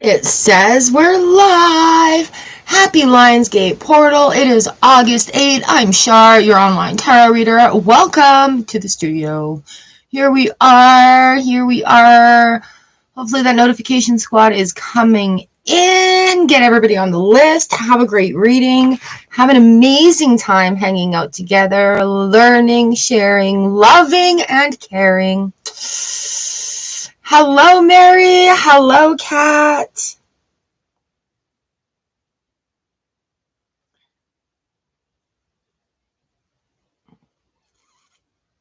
It says we're live. Happy Lionsgate Portal. It is August 8th. I'm Char, your online tarot reader. Welcome to the studio. Here we are. Hopefully that notification squad is coming in. Get everybody on the list. Have a great reading. Have an amazing time hanging out together, learning, sharing, loving, and caring. Hello, Mary. Hello, Kat.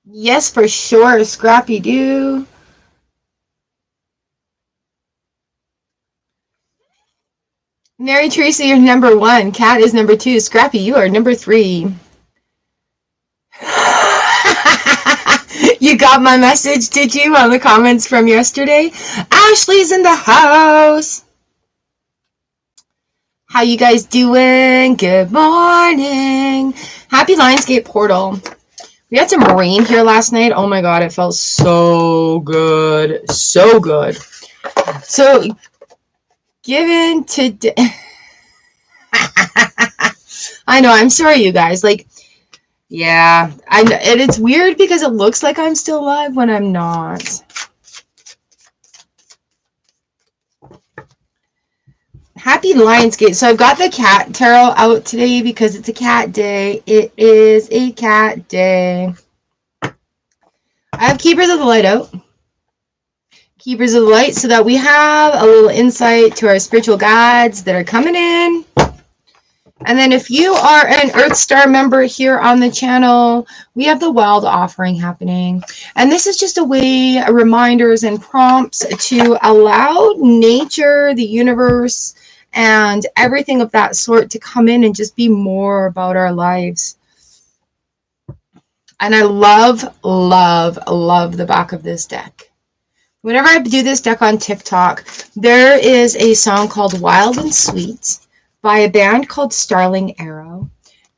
Yes, for sure, Scrappy Doo. Mary Teresa, you're number 1. Kat is number 2. Scrappy, you are number 3. You got my message, did you, on the comments from yesterday? Ashley's in the house. How you guys doing? Good morning. Happy Lionsgate Portal. We had some rain here last night. Oh my god, it felt so good. So good. So, given today... I know, I'm sorry, you guys. Like, yeah. And it's weird because it looks like I'm still alive when I'm not. Happy Lionsgate. So I've got the cat tarot out today because it's a cat day. It is a cat day. I have Keepers of the Light out. Keepers of the Light, so that we have a little insight to our spiritual guides that are coming in. And then if you are an EarthStar member here on the channel, we have the Wild Offering happening. And this is just a way, reminders and prompts to allow nature, the universe, and everything of that sort to come in and just be more about our lives. And I love, love, love the back of this deck. Whenever I do this deck on TikTok, there is a song called Wild and Sweet by a band called Starling Arrow.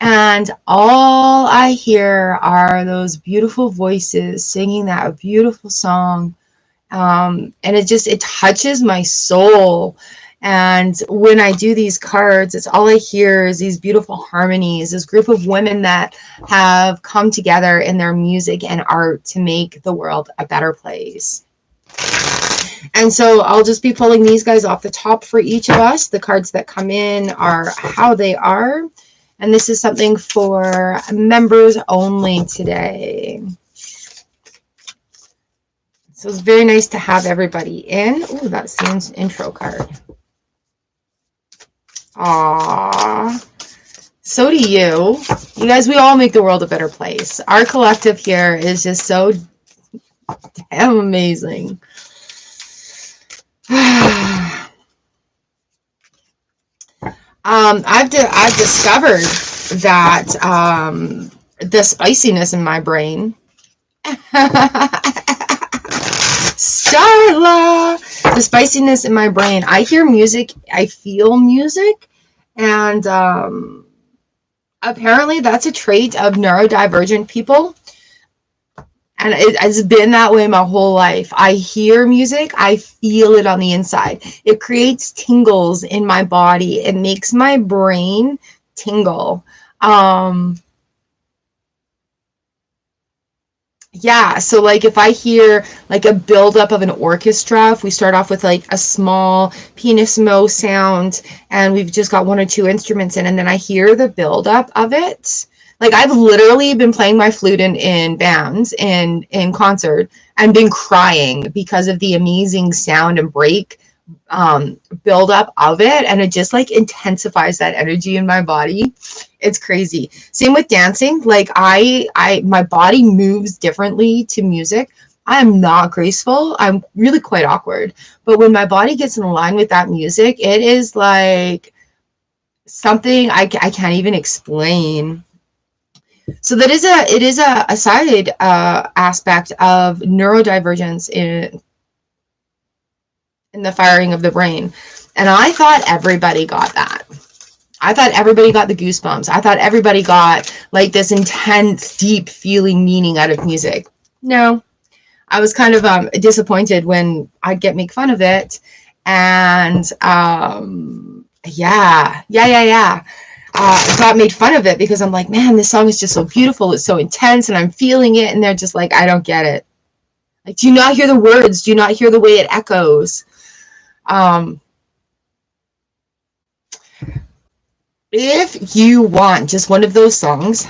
And all I hear are those beautiful voices singing that beautiful song. And it touches my soul. And when I do these cards, it's all I hear is these beautiful harmonies, this group of women that have come together in their music and art to make the world a better place. And so I'll just be pulling these guys off the top for each of us. The cards that come in are how they are. And this is something for members only today. So it's very nice to have everybody in. Ooh, that seems intro card. Aww. So do you. You guys, we all make the world a better place. Our collective here is just so damn amazing. I've discovered that the spiciness in my brain Starla, the spiciness in my brain. I hear music, I feel music, and apparently that's a trait of neurodivergent people. And it's been that way my whole life. I hear music, I feel it on the inside. It creates tingles in my body. It makes my brain tingle. Yeah, so like if I hear like a buildup of an orchestra, if we start off with like a small pianissimo sound and we've just got 1 or 2 instruments in, and then I hear the buildup of it. Like I've literally been playing my flute in bands in concert and been crying because of the amazing sound and break buildup of it, and it just like intensifies that energy in my body. It's crazy. Same with dancing. Like my body moves differently to music. I am not graceful. I'm really quite awkward. But when my body gets in line with that music, it is like something I can't even explain. So that is a side aspect of neurodivergence in the firing of the brain. And I thought everybody got that. I thought everybody got the goosebumps. I thought everybody got like this intense, deep feeling meaning out of music. No, I was kind of disappointed when I'd make fun of it. And yeah. Got made fun of it because I'm like, man, this song is just so beautiful. It's so intense and I'm feeling it. And they're just like, I don't get it. Like, do you not hear the words? Do you not hear the way it echoes? If you want just one of those songs,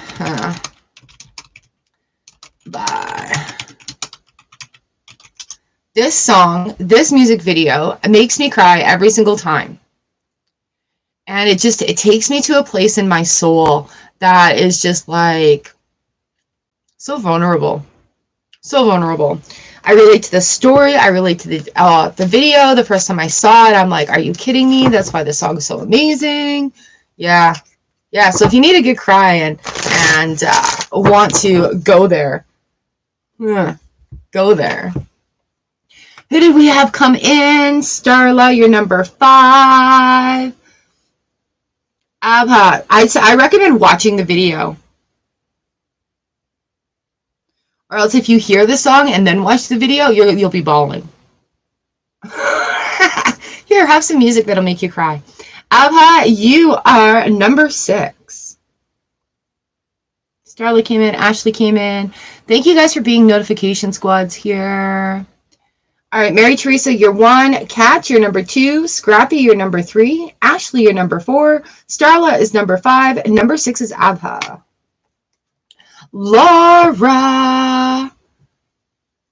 this song, this music video, it makes me cry every single time. And it takes me to a place in my soul that is just like so vulnerable. So vulnerable. I relate to the story. I relate to the video. The first time I saw it, I'm like, are you kidding me? That's why this song is so amazing. Yeah. So if you need a good cry and want to go there, go there. Who did we have come in? Starla, you're number 5. Abha, I recommend watching the video. Or else if you hear the song and then watch the video, you'll be bawling. Here, have some music that'll make you cry. Abha, you are number 6. Starla came in. Ashley came in. Thank you guys for being notification squads here. All right, Mary Teresa, you're 1. Kat, you're number 2. Scrappy, you're number 3. Ashley, you're number 4. Starla is number 5. And number 6 is Abha. Laura.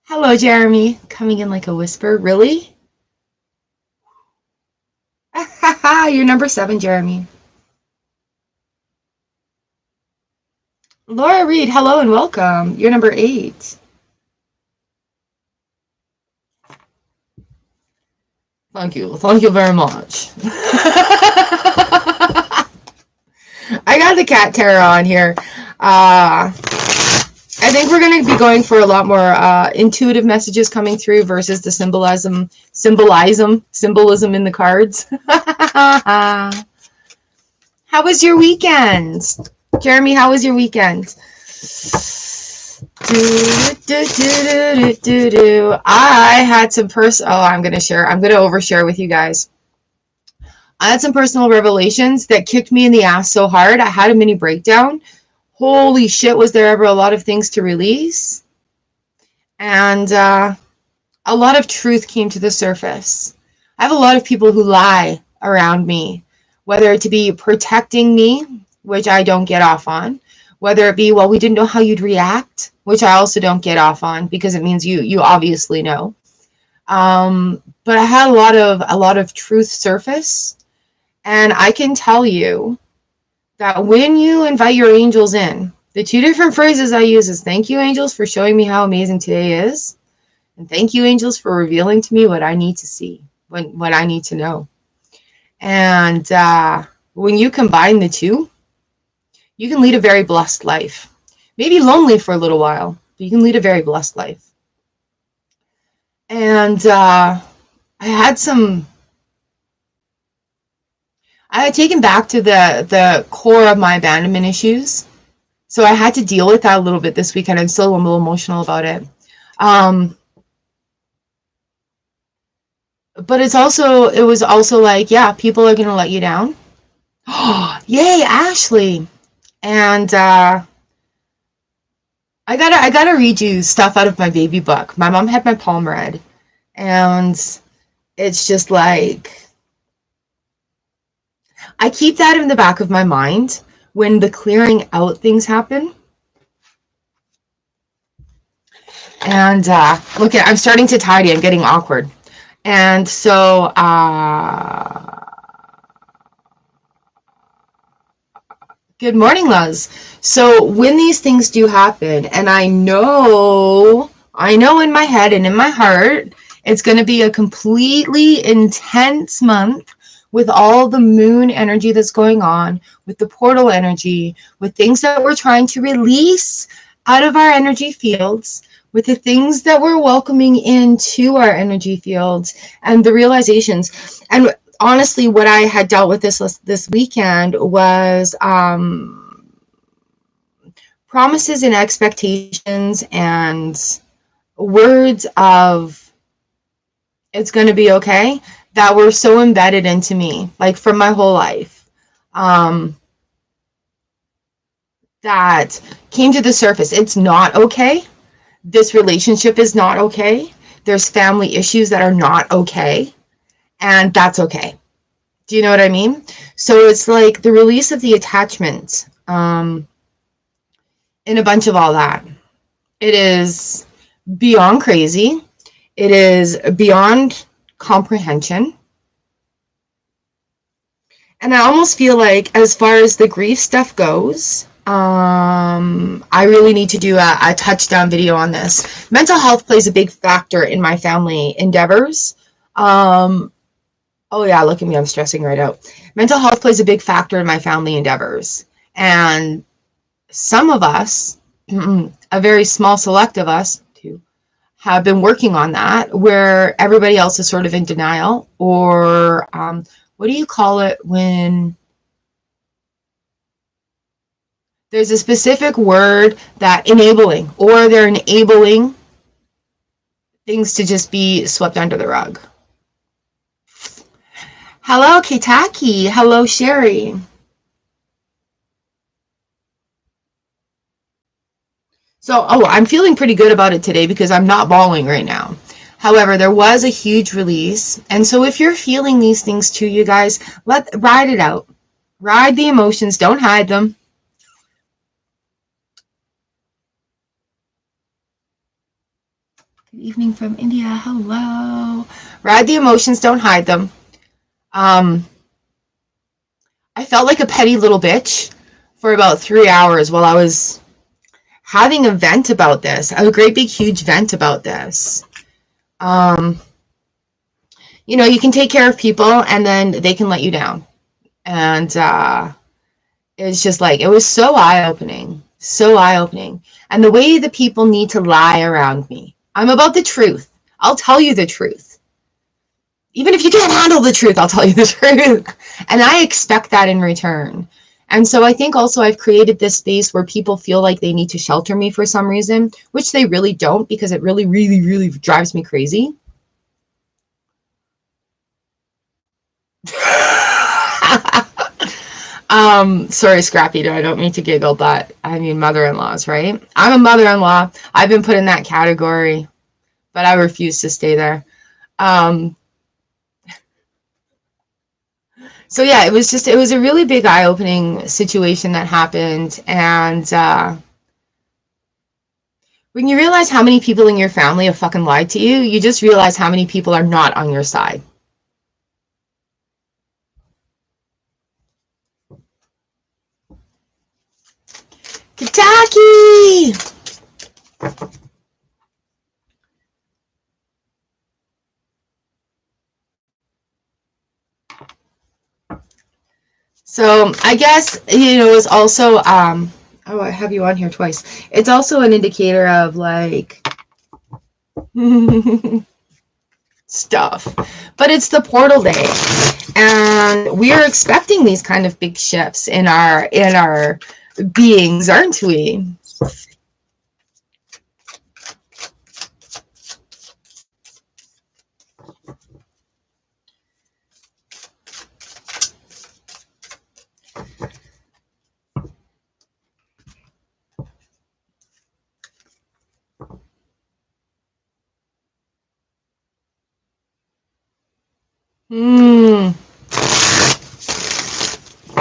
Hello, Jeremy. Coming in like a whisper. Really? You're number 7, Jeremy. Laura Reed, hello and welcome. You're number 8. Thank you very much. I got the cat terror on here. I think we're going to be going for a lot more intuitive messages coming through versus the symbolism in the cards. How was your weekend? Jeremy, how was your weekend? I had some I'm going to overshare with you guys. I had some personal revelations that kicked me in the ass so hard. I had a mini breakdown. Holy shit, was there ever a lot of things to release? And a lot of truth came to the surface. I have a lot of people who lie around me, whether it to be protecting me, which I don't get off on, whether it be, well, we didn't know how you'd react, which I also don't get off on because it means you obviously know. But I had a lot of truth surface, and I can tell you that when you invite your angels in, the 2 different phrases I use is thank you, angels, for showing me how amazing today is, and thank you, angels, for revealing to me what I need to see, what I need to know. And when you combine the 2, you can lead a very blessed life. Maybe lonely for a little while, but you can lead a very blessed life. And I had taken back to the core of my abandonment issues. So I had to deal with that a little bit this weekend. I'm still a little emotional about it. But it was also like, yeah, people are going to let you down. Yay, Ashley. And I gotta read you stuff out of my baby book. My mom had my palm read, and it's just like, I keep that in the back of my mind when the clearing out things happen. And look at, I'm starting to tidy. I'm getting awkward. And so good morning, Luz. So when these things do happen, and I know in my head and in my heart, it's going to be a completely intense month with all the moon energy that's going on, with the portal energy, with things that we're trying to release out of our energy fields, with the things that we're welcoming into our energy fields, and the realizations. And honestly, what I had dealt with this weekend was promises and expectations and words of it's going to be okay that were so embedded into me, like from my whole life, that came to the surface. It's not okay. This relationship is not okay. There's family issues that are not okay, and that's okay. Do you know what I mean? So it's like the release of the attachment, in a bunch of all that. It is beyond crazy. It is beyond comprehension. And I almost feel like, as far as the grief stuff goes, I really need to do a touchdown video on this. Mental health plays a big factor in my family endeavors. Oh yeah, look at me, I'm stressing right out. Mental health plays a big factor in my family endeavors. And some of us, a very small select of us, too, have been working on that, where everybody else is sort of in denial, or what do you call it when there's a specific word, that enabling, or they're enabling things to just be swept under the rug. Hello, Kitaki. Hello, Sherry. So, I'm feeling pretty good about it today because I'm not bawling right now. However, there was a huge release. And so if you're feeling these things too, you guys, ride it out. Ride the emotions. Don't hide them. Good evening from India. Hello. Ride the emotions. Don't hide them. I felt like a petty little bitch for about 3 hours while I was having a vent about this, a great big huge vent about this. You can take care of people and then they can let you down. And it's just like, it was so eye-opening, so eye-opening. And the way the people need to lie around me. I'm about the truth. I'll tell you the truth. Even if you can't handle the truth, I'll tell you the truth. And I expect that in return. And so I think also I've created this space where people feel like they need to shelter me for some reason, which they really don't, because it really, really, really drives me crazy. Sorry, Scrappy, I don't mean to giggle, but I mean mother-in-laws, right? I'm a mother-in-law. I've been put in that category, but I refuse to stay there. So yeah, it was a really big eye-opening situation that happened. And when you realize how many people in your family have fucking lied to you, you just realize how many people are not on your side. Kentucky! So I guess, it's also, I have you on here twice. It's also an indicator of like stuff, but it's the portal day, and we are expecting these kind of big shifts in our beings, aren't we?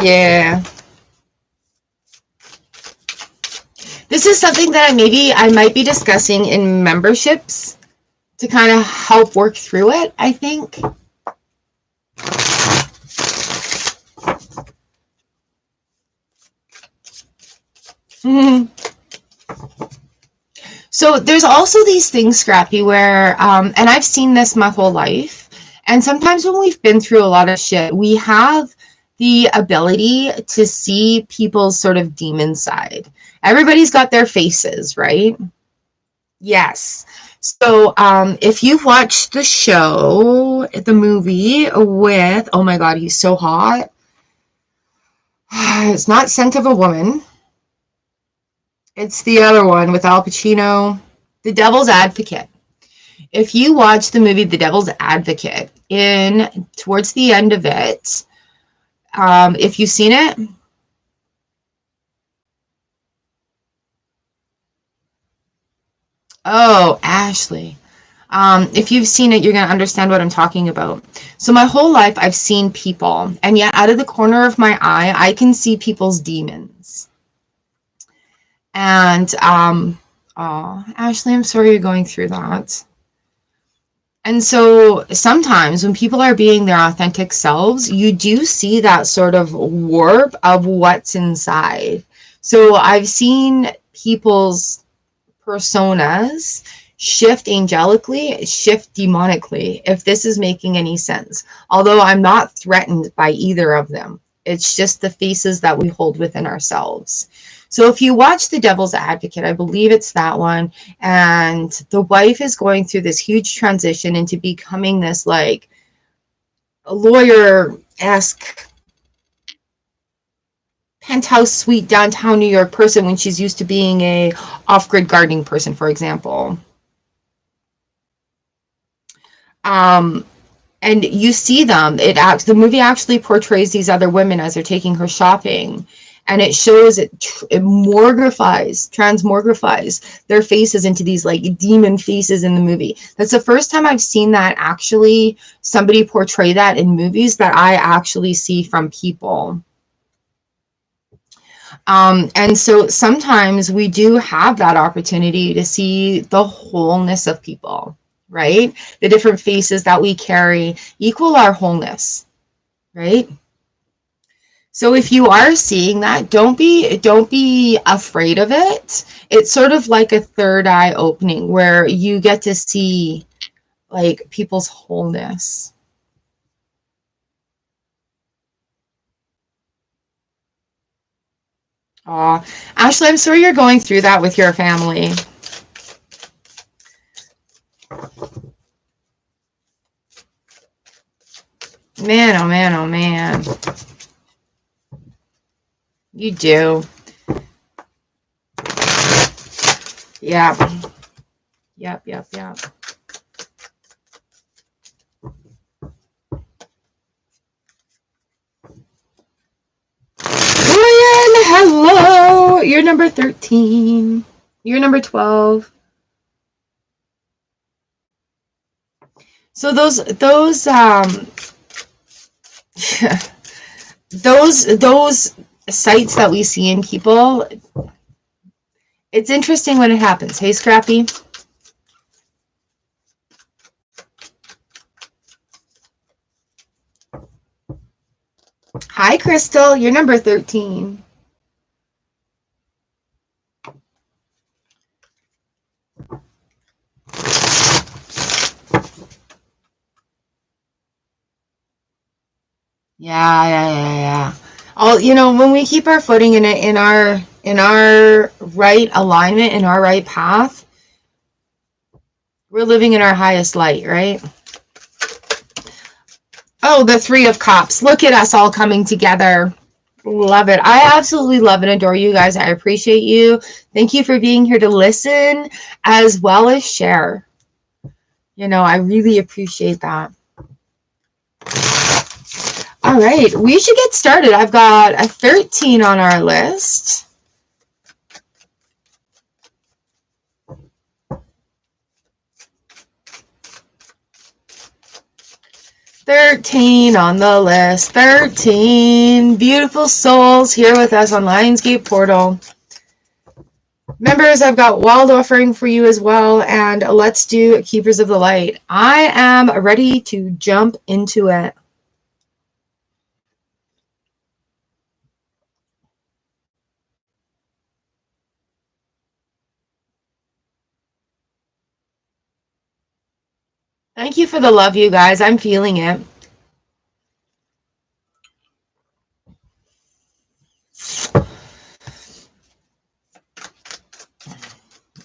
Yeah. This is something that I might be discussing in memberships to kind of help work through it, I think. So there's also these things, Scrappy, where, and I've seen this my whole life, and sometimes when we've been through a lot of shit, we have the ability to see people's sort of demon side. Everybody's got their faces, right? Yes. So if you've watched the show, the movie with, oh my God, he's so hot. It's not Scent of a Woman. It's the other one with Al Pacino, The Devil's Advocate. If you watch the movie The Devil's Advocate, towards the end of it, if you've seen it, oh, Ashley. If you've seen it, you're going to understand what I'm talking about. So my whole life, I've seen people, and yet out of the corner of my eye, I can see people's demons. And, oh, Ashley, I'm sorry you're going through that. And so sometimes when people are being their authentic selves, you do see that sort of warp of what's inside. So I've seen people's personas shift angelically, shift demonically, if this is making any sense. Although I'm not threatened by either of them. It's just the faces that we hold within ourselves. So if you watch The Devil's Advocate, I believe it's that one, and the wife is going through this huge transition into becoming this like lawyer-esque penthouse suite downtown New York person when she's used to being a off-grid gardening person, for example. And you see them. The movie actually portrays these other women as they're taking her shopping. And it shows it transmogrifies their faces into these like demon faces in the movie. That's the first time I've seen that actually somebody portray that in movies that I actually see from people. And so sometimes we do have that opportunity to see the wholeness of people, right? The different faces that we carry equal our wholeness, right? So if you are seeing that, don't be afraid of it. It's sort of like a third eye opening where you get to see like people's wholeness. Aw, Ashley, I'm sorry you're going through that with your family. Man, oh man, oh man. You do. Yeah. Yep. Ryan, hello. You're number 13. You're number 12. So those sights that we see in people, it's interesting when it happens. Hey, Scrappy. Hi, Crystal. You're number 13. Yeah. When we keep our footing in our right alignment, in our right path, we're living in our highest light, right? Oh, the Three of Cups. Look at us all coming together. Love it. I absolutely love and adore you guys. I appreciate you. Thank you for being here to listen as well as share. I really appreciate that. All right, we should get started. I've got a 13 on our list. On the list. 13 beautiful souls here with us on Lionsgate Portal. Members, I've got Wild offering for you as well, and let's do Keepers of the Light. I am ready to jump into it. Thank you for the love, you guys. I'm feeling it.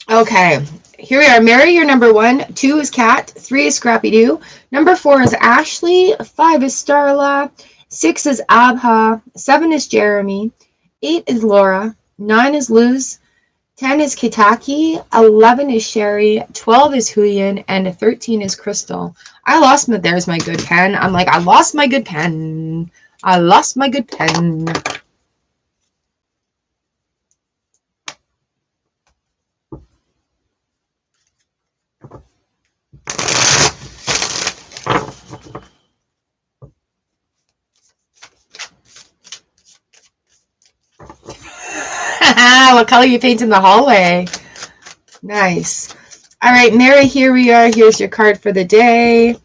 Okay, here we are. Mary, you're number 1. 2 is Kat. 3 is Scrappy Doo. Number 4 is Ashley. 5 is Starla. 6 is Abha. 7 is Jeremy. 8 is Laura. 9 is Luz. 10 is Kitaki, 11 is Sherry, 12 is Huyen, and 13 is Crystal. I lost my, there's my good pen. I'm like, I lost my good pen. I lost my good pen. What color you paint in the hallway? Nice. All right, Mary, here we are. Here's your card for the day.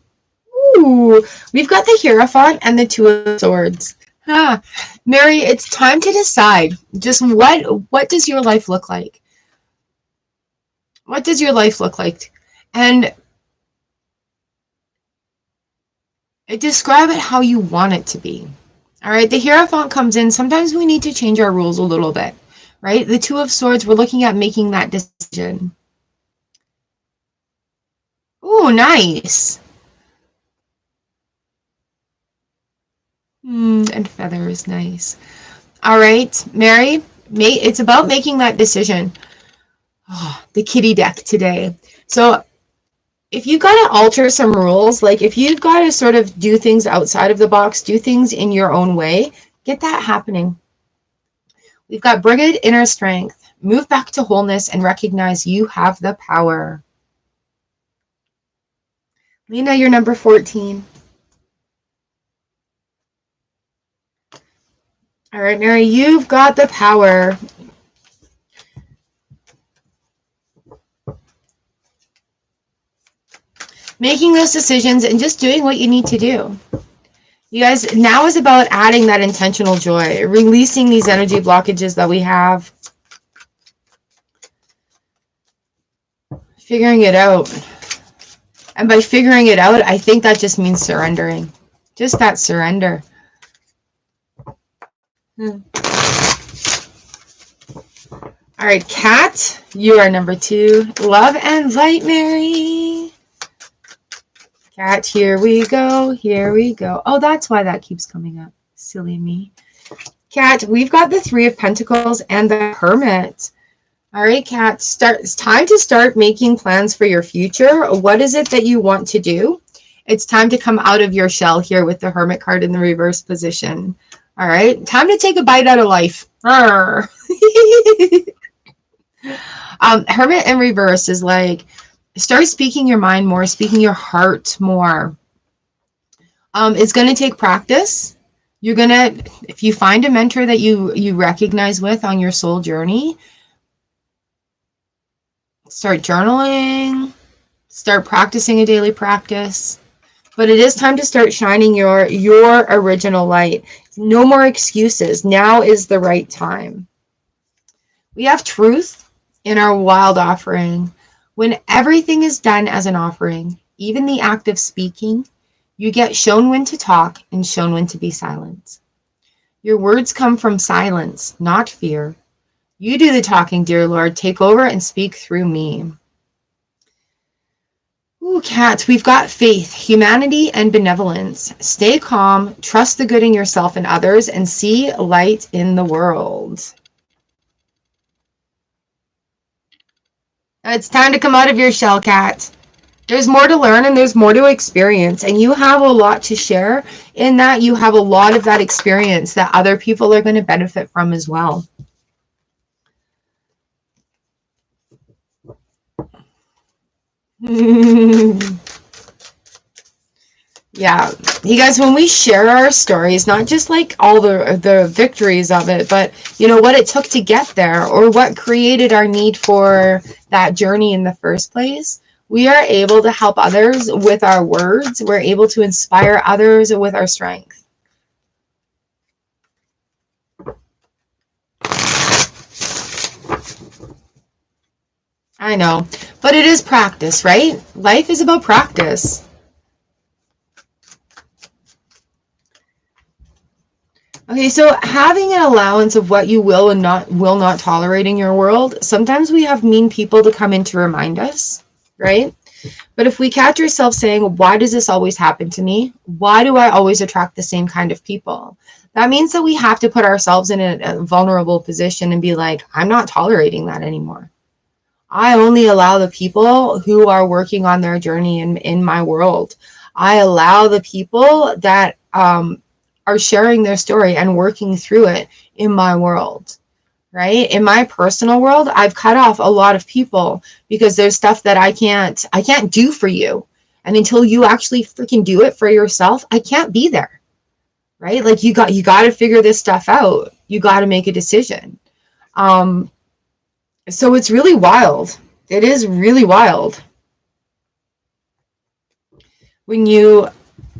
Ooh, we've got the Hierophant and the Two of Swords. Mary, it's time to decide. Just what does your life look like? What does your life look like? And describe it how you want it to be. All right, the Hierophant comes in. Sometimes we need to change our rules a little bit, right? The Two of Swords, we're looking at making that decision. Ooh, nice. And feathers, nice. All right, Mary, it's about making that decision. Oh, the kitty deck today. So if you've got to alter some rules, like if you've got to sort of do things outside of the box, do things in your own way, get that happening. We've got Brigid, inner strength. Move back to wholeness and recognize you have the power. Lena, you're number 14. All right, Mary, you've got the power. Making those decisions and just doing what you need to do. You guys, now is about adding that intentional joy, releasing these energy blockages that we have, figuring it out. And by figuring it out, I think that just means surrendering. Just that surrender. All right, Kat, you are number 2. Love and light, Mary. Kat, here we go. Here we go. Oh, that's why that keeps coming up. Silly me. Kat, we've got the 3 of Pentacles and the Hermit. All right, Kat, it's time to start making plans for your future. What is it that you want to do? It's time to come out of your shell here with the Hermit card in the reverse position. All right, time to take a bite out of life. Hermit in reverse is like, start speaking your mind more, speaking your heart more. It's going to take practice. You're going to, if you find a mentor that you recognize with on your soul journey, start journaling, start practicing a daily practice. But it is time to start shining your original light. No more excuses. Now is the right time. We have truth in our wild offering. When everything is done as an offering, even the act of speaking, you get shown when to talk and shown when to be silent. Your words come from silence, not fear. You do the talking, dear Lord. Take over and speak through me. Ooh, Kat, we've got faith, humanity, and benevolence. Stay calm, trust the good in yourself and others, and see light in the world. It's time to come out of your shell, Kat. There's more to learn and there's more to experience, and you have a lot to share in that. You have a lot of that experience that other people are going to benefit from as well. Yeah, you guys, when we share our stories, not just like all the victories of it, but you know what it took to get there, or what created our need for that journey in the first place, we are able to help others with our words. We're able to inspire others with our strength. I know, but it is practice, right? Life is about practice. Okay, so having an allowance of what you will and will not tolerate in your world, sometimes we have mean people to come in to remind us, right? But if we catch ourselves saying, why does this always happen to me? Why do I always attract the same kind of people? that means that we have to put ourselves in a vulnerable position and be like, I'm not tolerating that anymore. I only allow the people who are working on their journey in my world. I allow the people that are sharing their story and working through it in my world, right? In my personal world, I've cut off a lot of people because there's stuff that I can't do for you. And until you actually freaking do it for yourself, I can't be there, right? Like you got to figure this stuff out. You got to make a decision. So it's really wild. It is really wild when you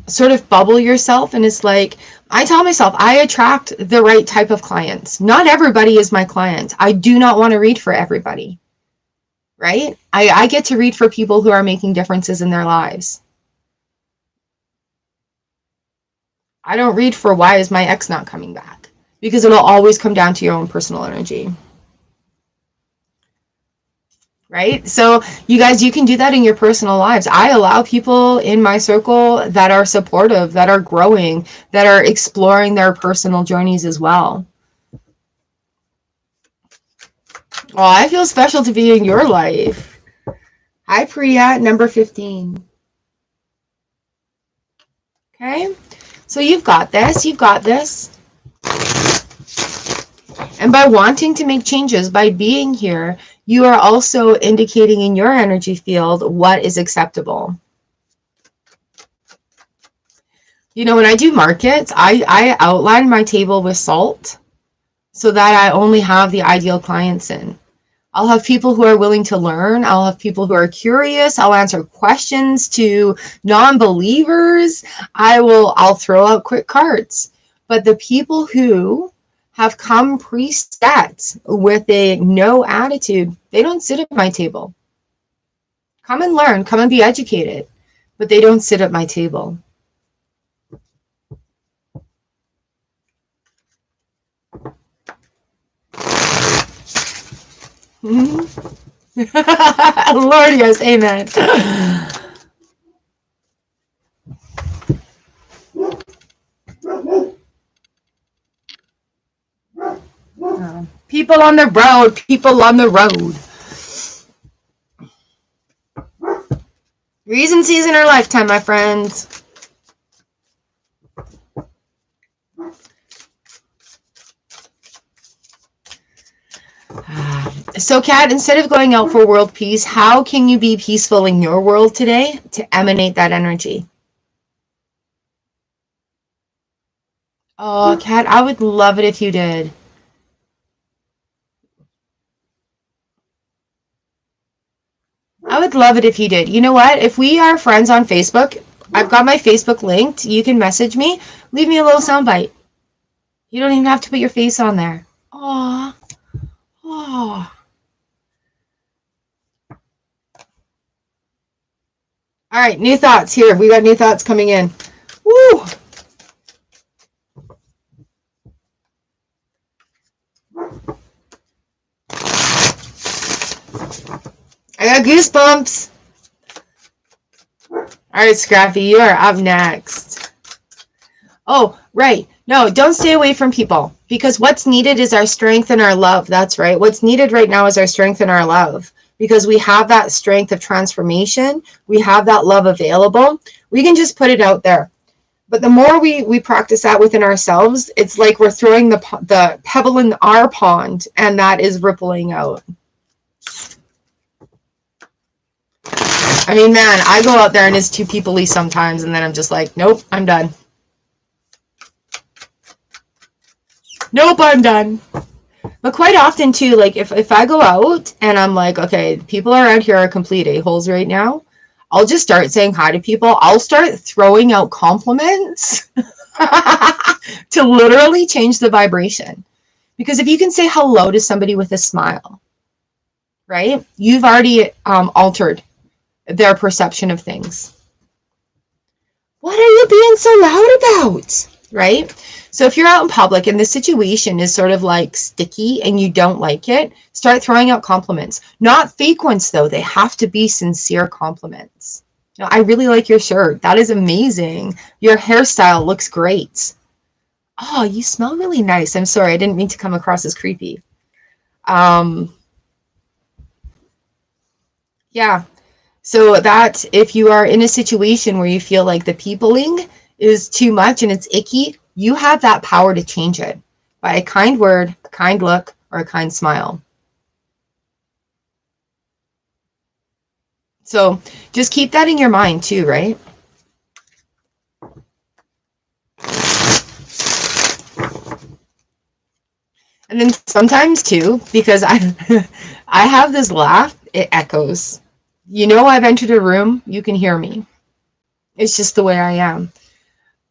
sort of bubble yourself, and it's like, I tell myself I attract the right type of clients. Not everybody is my client. I do not want to read for everybody, right? I get to read for people who are making differences in their lives. I don't read for why is my ex not coming back, because it'll always come down to your own personal energy. Right? So you guys, you can do that in your personal lives. I allow people in my circle that are supportive, that are growing, that are exploring their personal journeys as well. Oh, I feel special to be in your life. Hi, Priya, number 15. Okay, so you've got this, you've got this. And by wanting to make changes, by being here, you are also indicating in your energy field what is acceptable. You know, when I do markets, I outline my table with salt so that I only have the ideal clients in. I'll have people who are willing to learn. I'll have people who are curious. I'll answer questions to non-believers. I'll throw out quick cards. But the people who have come preset with a no attitude, they don't sit at my table. Come and learn, come and be educated, but they don't sit at my table. Lord, yes, amen. People on the road, people on the road. Recencies in our lifetime, my friends. So, Kat, instead of going out for world peace, how can you be peaceful in your world today to emanate that energy? Oh, Kat, I would love it if you did. I would love it if you did. You know what? If we are friends on Facebook, I've got my Facebook linked. You can message me. Leave me a little soundbite. You don't even have to put your face on there. Aww. Aww. All right, new thoughts here. We got new thoughts coming in. Woo! I got goosebumps. All right, Scrappy, you are up next. Oh, right. No, don't stay away from people, because what's needed is our strength and our love. That's right. What's needed right now is our strength and our love, because we have that strength of transformation. We have that love available. We can just put it out there. But the more we practice that within ourselves, it's like we're throwing the pebble in our pond, and that is rippling out. I mean, man, I go out there and it's too people-y sometimes, and then I'm just like, nope, I'm done. Nope, I'm done. But quite often, too, like, if I go out and I'm like, okay, people around here are complete a-holes right now, I'll just start saying hi to people. I'll start throwing out compliments to literally change the vibration. Because if you can say hello to somebody with a smile, right, you've already altered their perception of things. What are you being so loud about? Right? So if you're out in public and the situation is sort of like sticky and you don't like it, start throwing out compliments. Not fake ones, though. They have to be sincere compliments. You know, I really like your shirt. That is amazing. Your hairstyle looks great. Oh, you smell really nice. I'm sorry, I didn't mean to come across as creepy. Um, yeah. So that if you are in a situation where you feel like the peopling is too much and it's icky, you have that power to change it by a kind word, a kind look, or a kind smile. So just keep that in your mind too, right? And then sometimes too, because I have this laugh, it echoes. You know I've entered a room, you can hear me. It's just the way I am.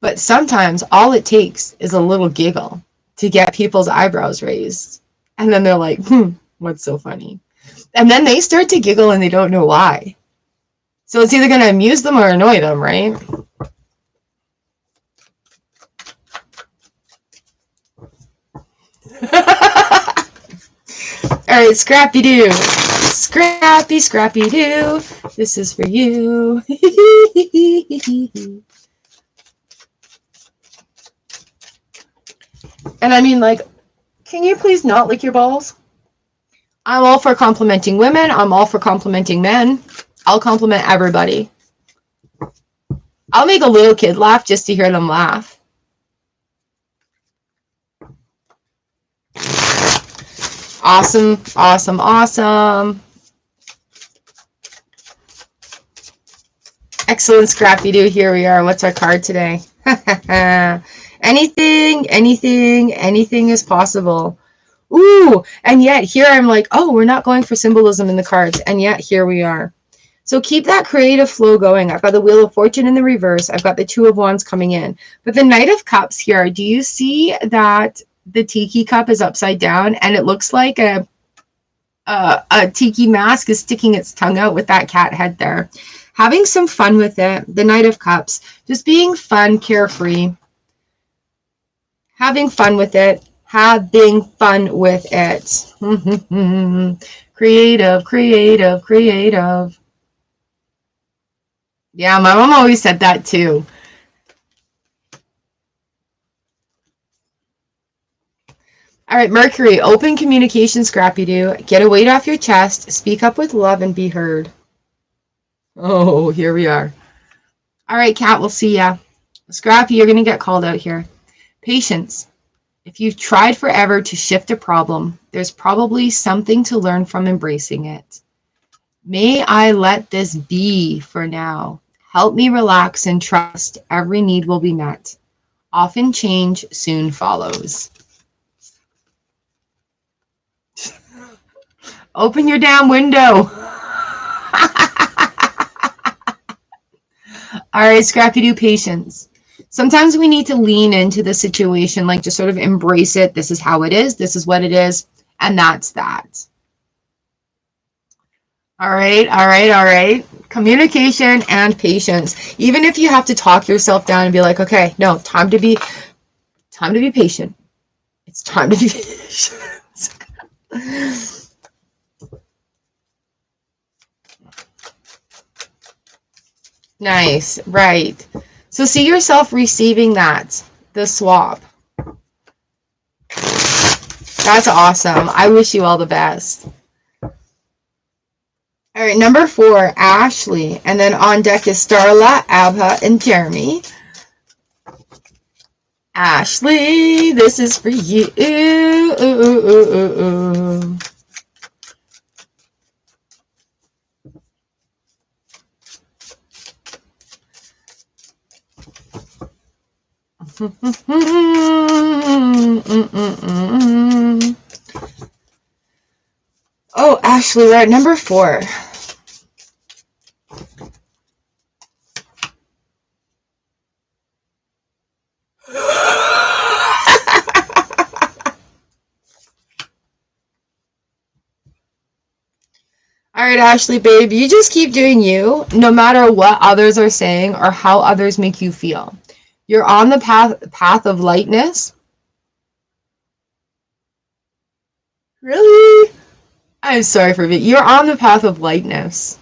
But sometimes all it takes is a little giggle to get people's eyebrows raised. And then they're like, what's so funny? And then they start to giggle and they don't know why. So it's either going to amuse them or annoy them, right? All right, Scrappy Doo. Scrappy, Scrappy Doo. This is for you. And I mean, like, can you please not lick your balls? I'm all for complimenting women. I'm all for complimenting men. I'll compliment everybody. I'll make a little kid laugh just to hear them laugh. Awesome, awesome, awesome. Excellent, Scrappy Doo. Here we are. What's our card today? Anything is possible. Ooh, and yet here I'm like, oh, we're not going for symbolism in the cards. And yet here we are. So keep that creative flow going. I've got the Wheel of Fortune in the reverse. I've got the Two of Wands coming in. But the Knight of Cups here, do you see that the tiki cup is upside down and it looks like a tiki mask is sticking its tongue out with that cat head there? Having some fun with it. The Knight of Cups. Just being fun, carefree. Having fun with it. Having fun with it. Creative, creative, creative. Yeah, my mom always said that too. All right, Mercury, open communication, Scrappy Doo. Get a weight off your chest, speak up with love, and be heard. Oh, here we are. All right, Cat, we'll see ya. Scrappy, you're going to get called out here. Patience. If you've tried forever to shift a problem, there's probably something to learn from embracing it. May I let this be for now. Help me relax and trust every need will be met. Often change soon follows. Open your damn window. All right, Scrappy Doo, patience. Sometimes we need to lean into the situation, like just sort of embrace it. This is how it is. This is what it is. And that's that. All right, all right, all right. Communication and patience. Even if you have to talk yourself down and be like, okay, no, time to be patient. It's time to be patient. Nice, right. So see yourself receiving that, the swap. That's awesome. I wish you all the best. All right, number 4, Ashley. And then on deck is Starla, Abha, and Jeremy. Ashley, this is for you. Oh, Ashley, we're at number 4. All right, Ashley, babe, you just keep doing you, no matter what others are saying or how others make you feel. You're on the path of lightness. Really? I'm sorry for it. You're on the path of lightness.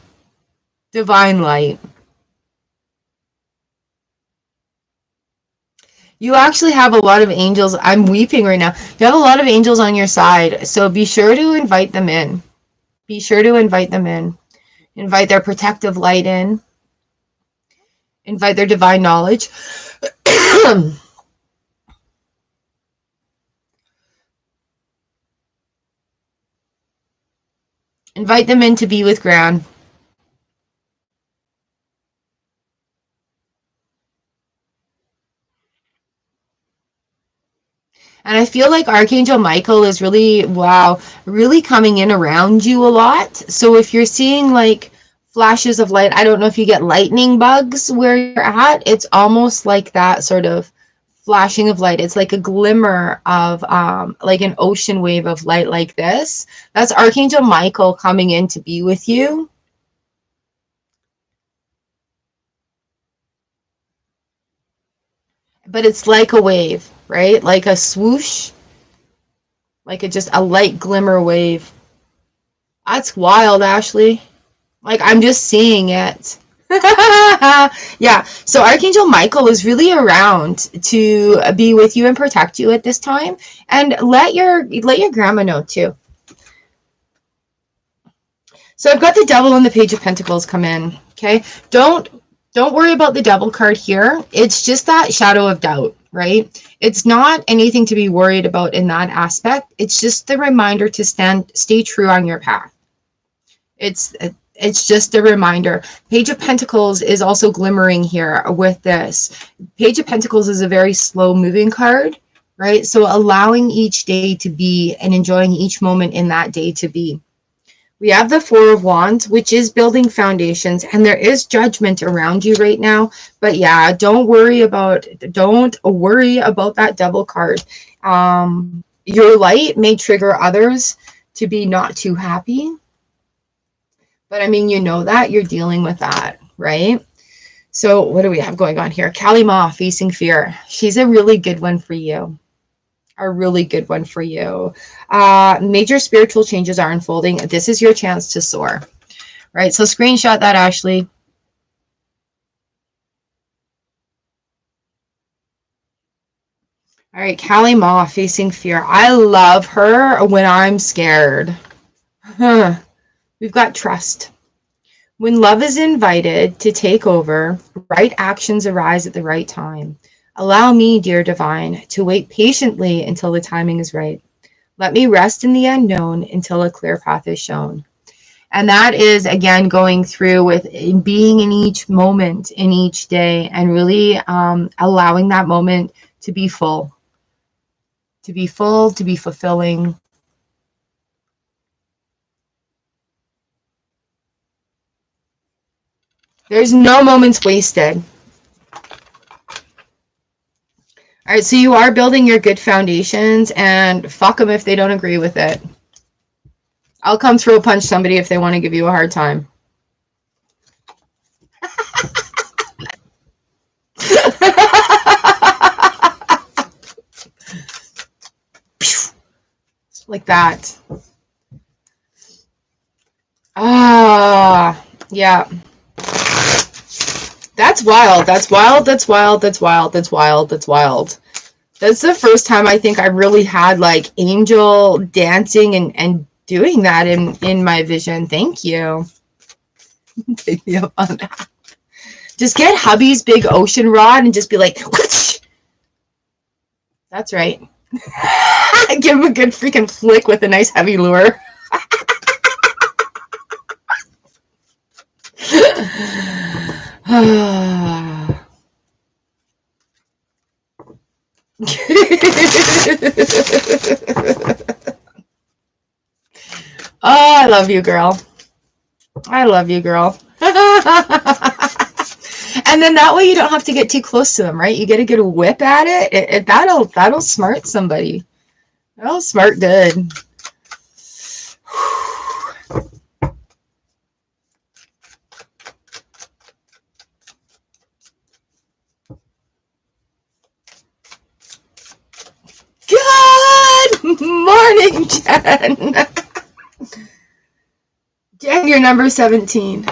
Divine light. You actually have a lot of angels. I'm weeping right now. You have a lot of angels on your side, so be sure to invite them in. Be sure to invite them in. Invite their protective light in. Invite their divine knowledge. Invite them in to be with Gran. And I feel like Archangel Michael is really, wow, really coming in around you a lot. So if you're seeing like flashes of light, I don't know if you get lightning bugs where you're at. It's almost like that sort of flashing of light. It's like a glimmer of like an ocean wave of light like this. That's Archangel Michael coming in to be with you. But it's like a wave, right? Like a swoosh, like just a light glimmer wave. That's wild, Ashley. Like, I'm just seeing it. Yeah, so Archangel Michael is really around to be with you and protect you at this time, and let your grandma know too. So I've got the Devil and the Page of Pentacles come in. Okay, don't worry about the Devil card here. It's just that shadow of doubt, right? It's not anything to be worried about in that aspect. It's just the reminder to stay true on your path. It's just a reminder. Page of Pentacles is also glimmering here with this. Page of Pentacles is a very slow moving card, right? So allowing each day to be and enjoying each moment in that day to be. We have the Four of Wands, which is building foundations, and there is judgment around you right now. But yeah, don't worry about that Devil card. Your light may trigger others to be not too happy. But I mean, you know that you're dealing with that, right? So what do we have going on here? Kalima, facing fear. She's a really good one for you. A really good one for you. Major spiritual changes are unfolding. This is your chance to soar, right? So screenshot that, Ashley. All right, Kalima, facing fear. I love her when I'm scared. Huh. We've got trust. When love is invited to take over, right actions arise at the right time. Allow me, dear divine, to wait patiently until the timing is right. Let me rest in the unknown until a clear path is shown. And that is, again, going through with being in each moment, in each day, and really allowing that moment to be full, to be fulfilling. There's no moments wasted. All right, so you are building your good foundations, and fuck them if they don't agree with it. I'll come throw punch somebody if they want to give you a hard time. Like that. Ah, yeah. That's wild. That's wild. That's wild. That's wild. That's wild. That's wild. That's the first time I think I really had like angel dancing and doing that in my vision. Thank you. Take me up on that. Just get hubby's big ocean rod and just be like, whoosh! That's right. Give him a good freaking flick with a nice heavy lure. Oh, I love you, girl. I love you, girl. And then that way you don't have to get too close to them, right? You get a good whip at it. That'll smart somebody. That'll smart good. Good morning, Jen. Jen, you're number 17.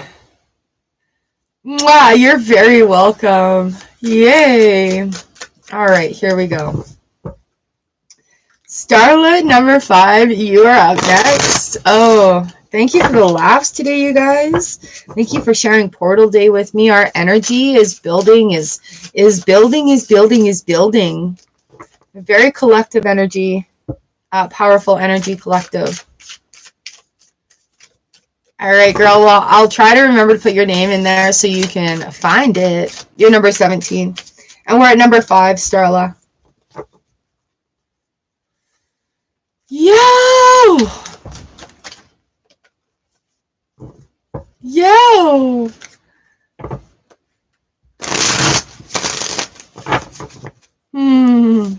Mwah, you're very welcome. Yay. All right, here we go. Starlet number 5, you are up next. Oh, thank you for the laughs today, you guys. Thank you for sharing Portal Day with me. Our energy is building, is building. A very collective energy, powerful energy collective. All right, girl. Well, I'll try to remember to put your name in there so you can find it. You're number 17. And we're at number 5, Starla. Yo! Yo! Hmm.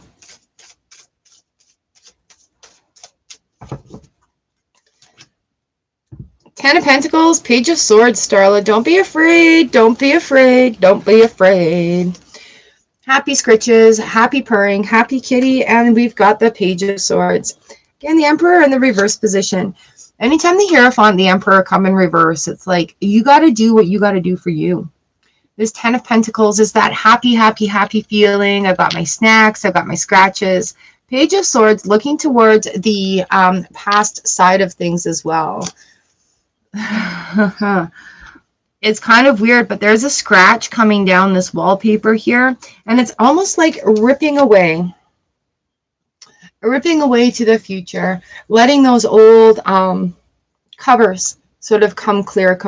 Ten of Pentacles, Page of Swords, Starla. Don't be afraid. Don't be afraid. Don't be afraid. Happy scritches, happy purring, happy kitty, and we've got the Page of Swords. Again, the Emperor in the reverse position. Anytime the Hierophant, the Emperor come in reverse, it's like, you got to do what you got to do for you. This 10 of Pentacles is that happy, happy, happy feeling. I've got my snacks. I've got my scratches. Page of Swords looking towards the past side of things as well. It's kind of weird, but there's a scratch coming down this wallpaper here, and it's almost like ripping away to the future, letting those old covers sort of come clear.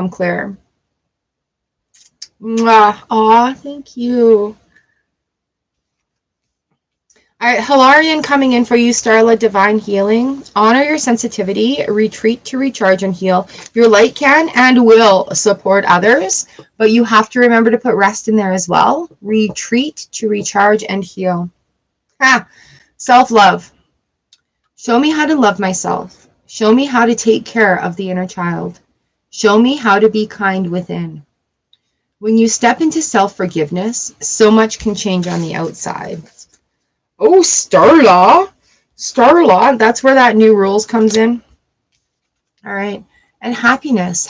Aw, thank you. All right, Hilarion coming in for you, Starla, Divine Healing. Honor your sensitivity, retreat to recharge and heal. Your light can and will support others, but you have to remember to put rest in there as well. Retreat to recharge and heal. Self-love. Show me how to love myself. Show me how to take care of the inner child. Show me how to be kind within. When you step into self-forgiveness, so much can change on the outside. Oh, Starla, that's where that new rules comes in. All right. And happiness.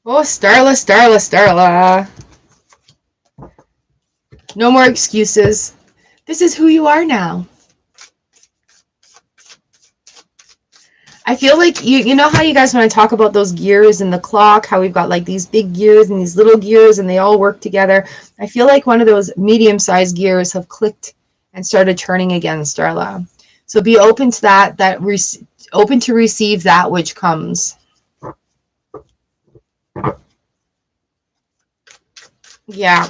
Oh, Starla. No more excuses. This is who you are now. I feel like you know how you guys want to talk about those gears in the clock, how we've got like these big gears and these little gears and they all work together. I feel like one of those medium-sized gears have clicked and started turning again, Starla. So be open to that, open to receive that which comes. Yeah.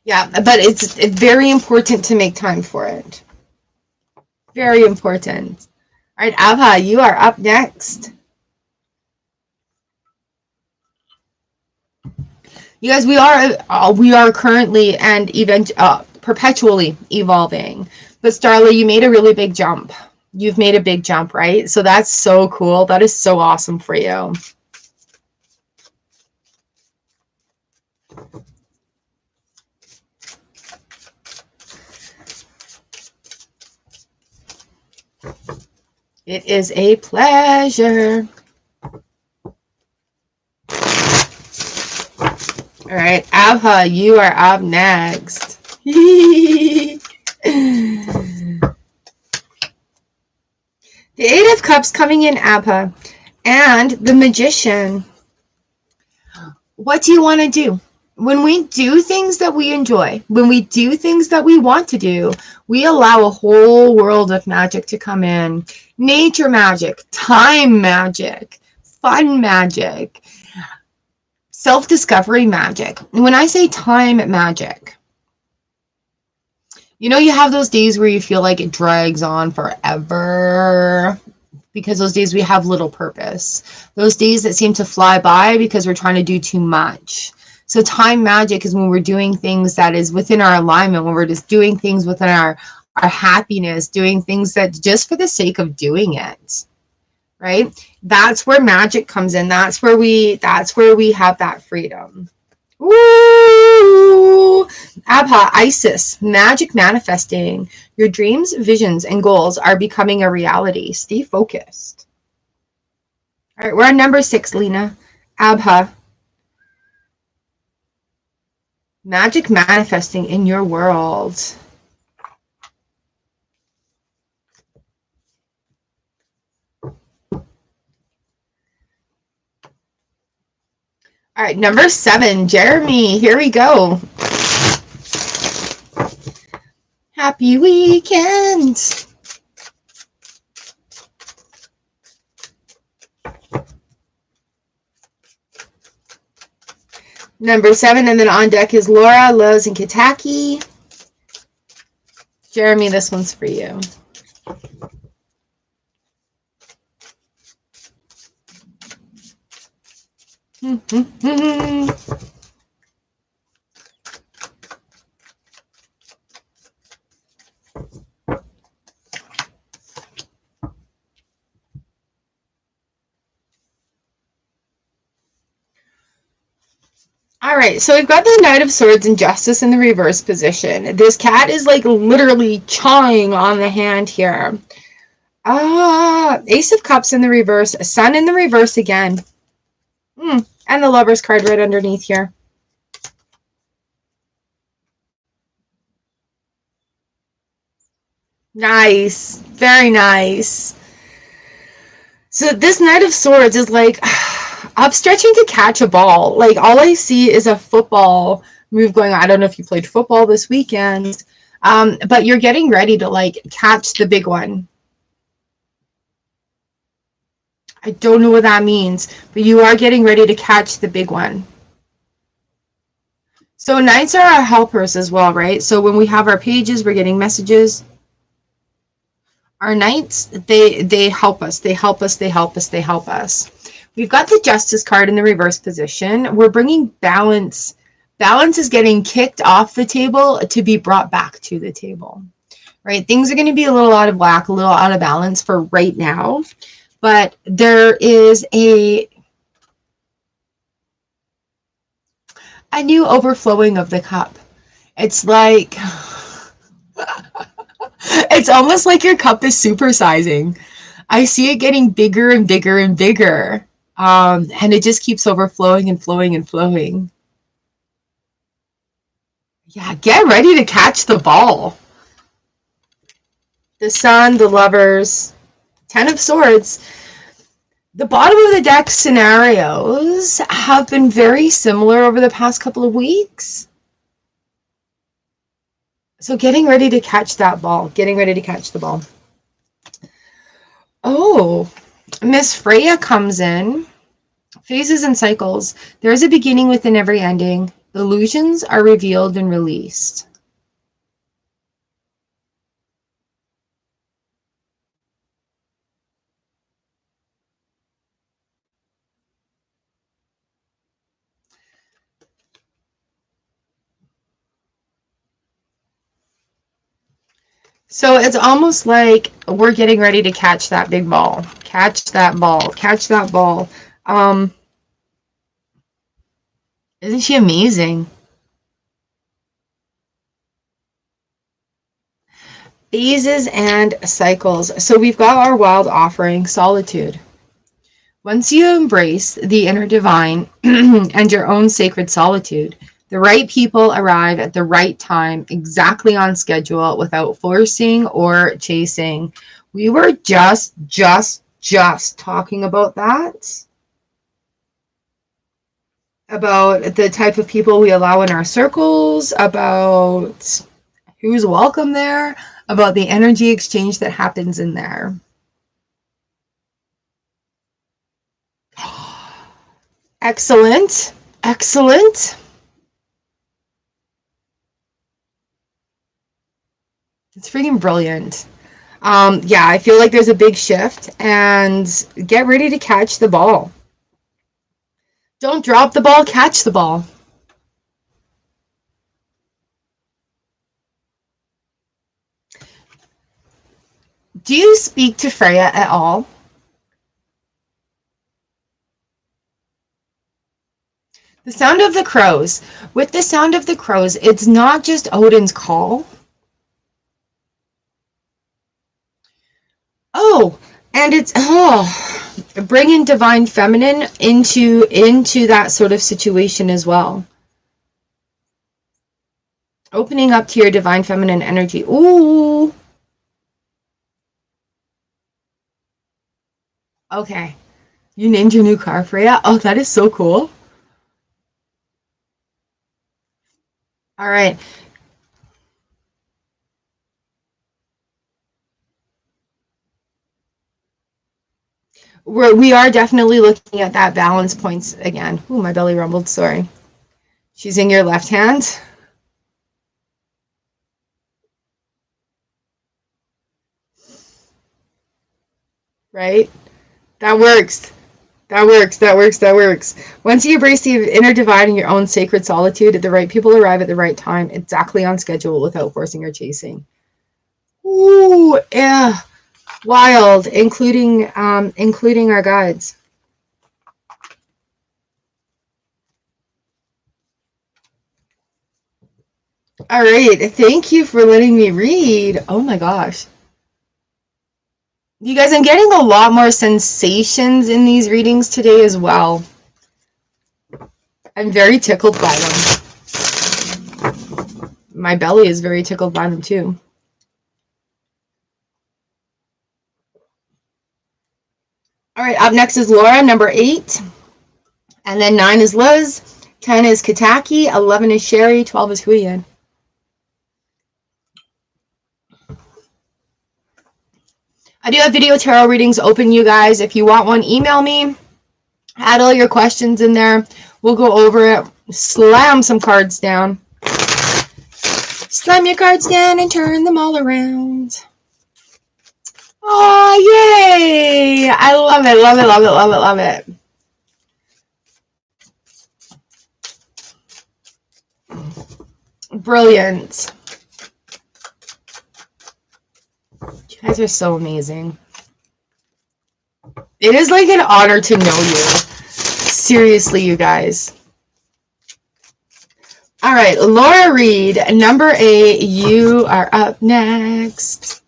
Yeah, but it's very important to make time for it. Very important. All right, Abha, you are up next. You guys, we are currently and perpetually evolving. But Starla, you made a really big jump. You've made a big jump, right? So that's so cool. That is so awesome for you. It is a pleasure. All right, Abha, you are up next. The Eight of Cups coming in, Abha, and the Magician. What do you want to do? When we do things that we enjoy, when we do things that we want to do, we allow a whole world of magic to come in. Nature magic, time magic, fun magic, self-discovery magic. When I say time magic, you know, you have those days where you feel like it drags on forever because those days we have little purpose. Those days that seem to fly by because we're trying to do too much. So time magic is when we're doing things that is within our alignment, when we're just doing things within our happiness, doing things that just for the sake of doing it. right? That's where magic comes in. That's where we have that freedom. Ooh, Abha, Isis, magic manifesting. Your dreams, visions, and goals are becoming a reality. Stay focused. All right, we're on number 6, Lena. Abha, magic manifesting in your world. All right, number 7, Jeremy. Here we go. Happy weekend. Number 7, and then on deck is Laura, Loz, and Kitaki. Jeremy, this one's for you. All right, so we've got the Knight of Swords and Justice in the reverse position. This cat is like literally chawing on the hand here. Ace of Cups in the reverse, Sun in the reverse again. And the Lover's card right underneath here. Nice, very nice. So this Knight of Swords is like upstretching to catch a ball. Like all I see is a football move going on. I don't know if you played football this weekend, but you're getting ready to like catch the big one. I don't know what that means, but you are getting ready to catch the big one. So Knights are our helpers as well, right? So when we have our pages, we're getting messages. Our Knights, they help us. They help us. They help us. They help us. We've got the Justice card in the reverse position. We're bringing balance. Balance is getting kicked off the table to be brought back to the table, right? Things are going to be a little out of whack, a little out of balance for right now. But there is a new overflowing of the cup. It's like, it's almost like your cup is supersizing. I see it getting bigger and bigger and bigger. And it just keeps overflowing and flowing and flowing. Yeah, get ready to catch the ball. The Sun, the Lovers, 10 of Swords. The bottom of the deck scenarios have been very similar over the past couple of weeks. So getting ready to catch that ball. Getting ready to catch the ball. Oh, Miss Freya comes in. Phases and cycles. There is a beginning within every ending. Illusions are revealed and released. So it's almost like we're getting ready to catch that big ball. Catch that ball. Catch that ball. Isn't she amazing? Phases and cycles. So we've got our wild offering, solitude. Once you embrace the inner divine and your own sacred solitude, the right people arrive at the right time, exactly on schedule, without forcing or chasing. We were just talking about that. About the type of people we allow in our circles, about who's welcome there, about the energy exchange that happens in there. Excellent. Excellent. It's freaking brilliant. Yeah, I feel like there's a big shift, and get ready to catch the ball. Don't drop the ball, catch the ball. Do you speak to Freya at all? The sound of the crows. With the sound of the crows, it's not just Odin's call. Oh, and it's bringing divine feminine into that sort of situation as well. Opening up to your divine feminine energy. Ooh. Okay. You named your new car, Freya? Oh, that is so cool. All right. We are definitely looking at that balance points again. Ooh, my belly rumbled, sorry. She's in your left hand. Right? That works. That works, that works, that works. Once you embrace the inner divide in your own sacred solitude, the right people arrive at the right time, exactly on schedule without forcing or chasing. Ooh, yeah. Wild, including our guides. All right, thank you for letting me read. Oh my gosh. You guys, I'm getting a lot more sensations in these readings today as well. I'm very tickled by them. My belly is very tickled by them too. All right, up next is Laura, number 8. And then 9 is Liz, 10 is Kataki, 11 is Sherry, 12 is Huyen. I do have video tarot readings open, you guys. If you want one, email me. Add all your questions in there. We'll go over it. Slam some cards down. Slam your cards down and turn them all around. Oh, yay! I love it, love it, love it, love it, love it. Brilliant. You guys are so amazing. It is like an honor to know you. Seriously, you guys. All right, Laura Reed, number 8, you are up next.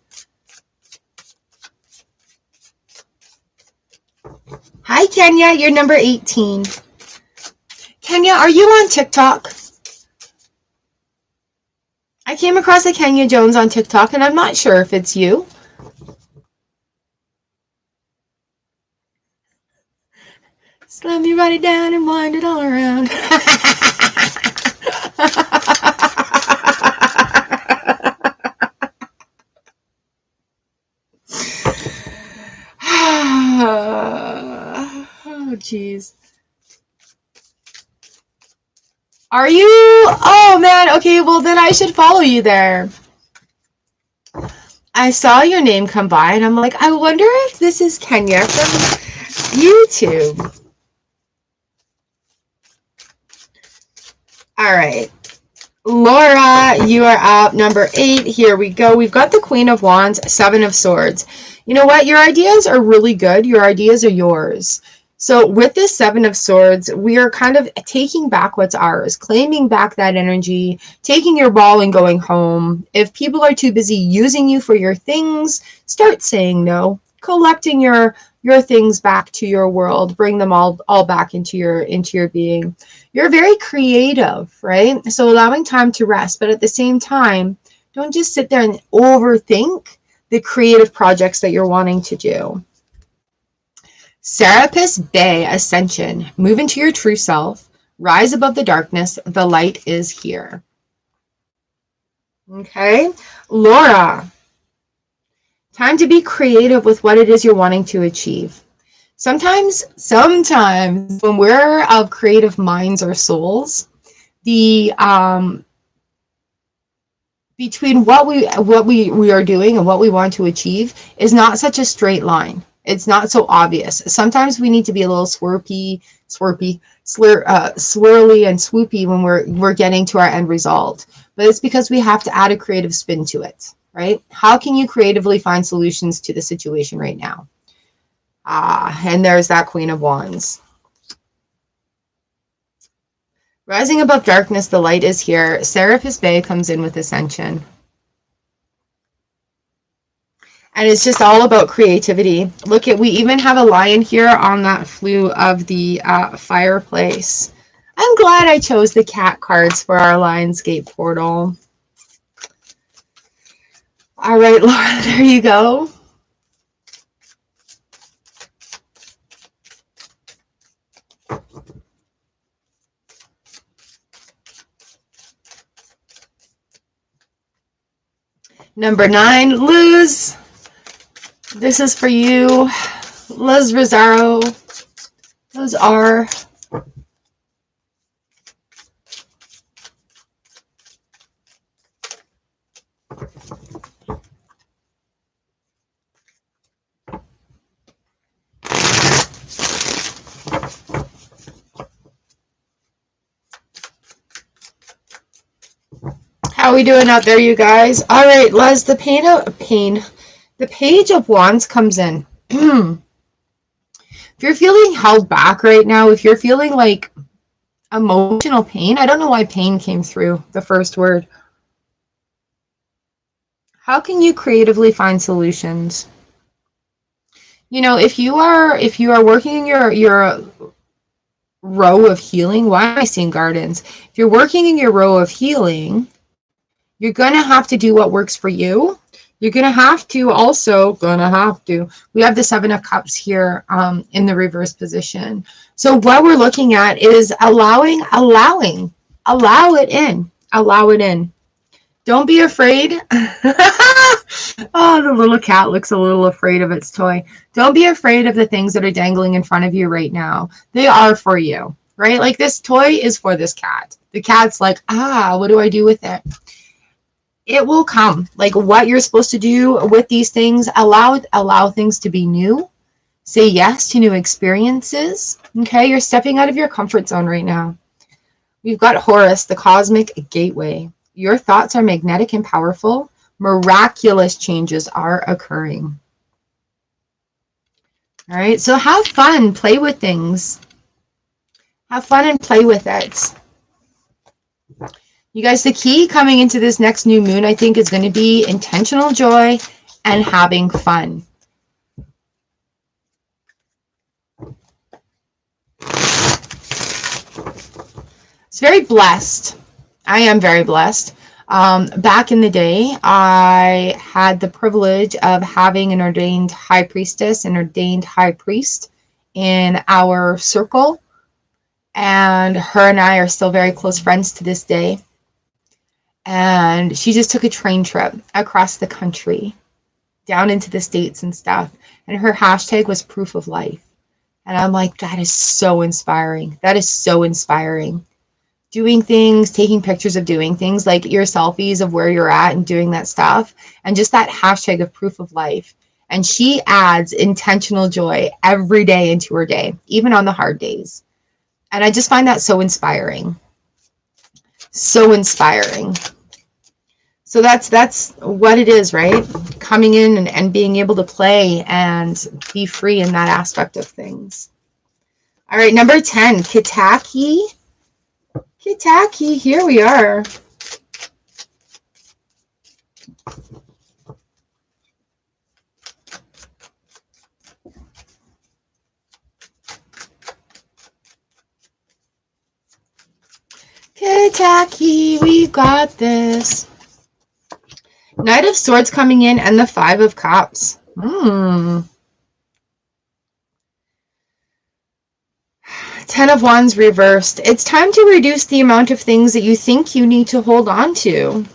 Hi, Kenya, you're number 18. Kenya, are you on TikTok? I came across a Kenya Jones on TikTok, and I'm not sure if it's you. Slam me, write it down, and wind it all around. Oh, jeez. Are you? Oh, man. Okay, well, then I should follow you there. I saw your name come by, and I'm like, I wonder if this is Kenya from YouTube. All right. Laura, you are up, number 8. Here we go. We've got the Queen of Wands, 7 of Swords. You know what? Your ideas are really good. Your ideas are yours. So with this 7 of Swords, we are kind of taking back what's ours, claiming back that energy, taking your ball and going home. If people are too busy using you for your things, start saying no. Collecting your things back to your world, bring them all back into your being. You're very creative, right? So allowing time to rest, but at the same time, don't just sit there and overthink the creative projects that you're wanting to do. Serapis Bay Ascension. Move into your true self. Rise above the darkness. The light is here. Okay. Laura. Time to be creative with what it is you're wanting to achieve. Sometimes when we're of creative minds or souls, the between what we are doing and what we want to achieve is not such a straight line. It's not so obvious. Sometimes we need to be a little swirly and swoopy when we're getting to our end result. But it's because we have to add a creative spin to it, right? How can you creatively find solutions to the situation right now? And there's that Queen of Wands. Rising above darkness, the light is here. Serapis Bay comes in with Ascension. And it's just all about creativity. Look at, we even have a lion here on that flue of the fireplace. I'm glad I chose the cat cards for our Lionsgate portal. All right, Laura, there you go. Number 9, Luz. This is for you. Luz Rosaro. Luz R. How are we doing out there, you guys? All right, Les, the Page of Wands comes in. If you're feeling held back right now, if you're feeling like emotional pain, I don't know why pain came through the first word. How can you creatively find solutions? You know, if you are working in your row of healing, why am I seeing gardens? If you're working in your row of healing, you're going to have to do what works for you. You're going to have to we have the 7 of Cups here in the reverse position. So what we're looking at is allow it in. Don't be afraid. Oh, the little cat looks a little afraid of its toy. Don't be afraid of the things that are dangling in front of you right now. They are for you, right? Like this toy is for this cat. The cat's like, what do I do with it? It will come. Like what you're supposed to do with these things, allow things to be new. Say yes to new experiences. Okay, you're stepping out of your comfort zone right now. We've got Horus, the cosmic gateway. Your thoughts are magnetic and powerful. Miraculous changes are occurring. All right, so have fun, play with things. Have fun and play with it. You guys, the key coming into this next new moon, I think, is going to be intentional joy and having fun. It's very blessed. I am very blessed. Back in the day, I had the privilege of having an ordained high priestess, an ordained high priest in our circle. And her and I are still very close friends to this day. And she just took a train trip across the country, down into the States and stuff. And her hashtag was proof of life. And I'm like, that is so inspiring. That is so inspiring. Doing things, taking pictures of doing things, like your selfies of where you're at and doing that stuff. And just that hashtag of proof of life. And she adds intentional joy every day into her day, even on the hard days. And I just find that so inspiring. So inspiring. So that's what it is, right? Coming in and being able to play and be free in that aspect of things. All right, number 10, Kitaki. Kitaki, here we are. Kitaki, we've got this. Knight of Swords coming in and the 5 of Cups. 10 of Wands reversed. It's time to reduce the amount of things that you think you need to hold on to.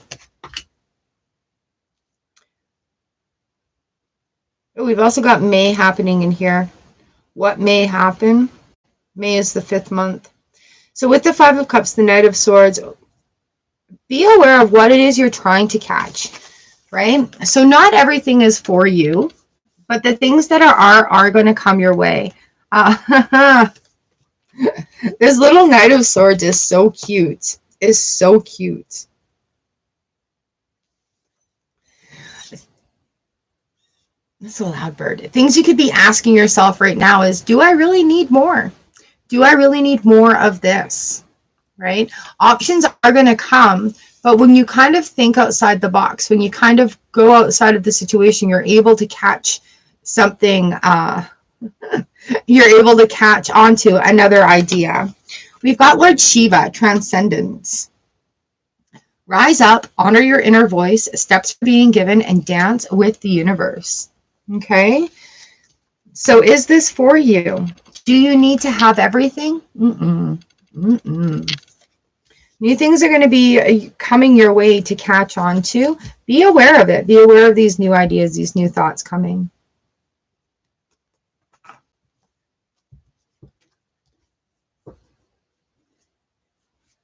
Oh, we've also got May happening in here. What may happen? May is the 5th month. So with the 5 of Cups, the Knight of Swords, be aware of what it is you're trying to catch, right? So not everything is for you, but the things that are going to come your way. This little Knight of Swords is so cute. Is so cute. That's a loud bird. Things you could be asking yourself right now is, do I really need more? Do I really need more of this? right? Options are going to come, but when you kind of think outside the box, when you kind of go outside of the situation, you're able to catch something, you're able to catch onto another idea. We've got Lord Shiva, transcendence. Rise up, honor your inner voice, steps are being given, and dance with the universe. Okay? So is this for you? Do you need to have everything? New things are going to be coming your way to catch on to. Be aware of it. Be aware of these new ideas, these new thoughts coming.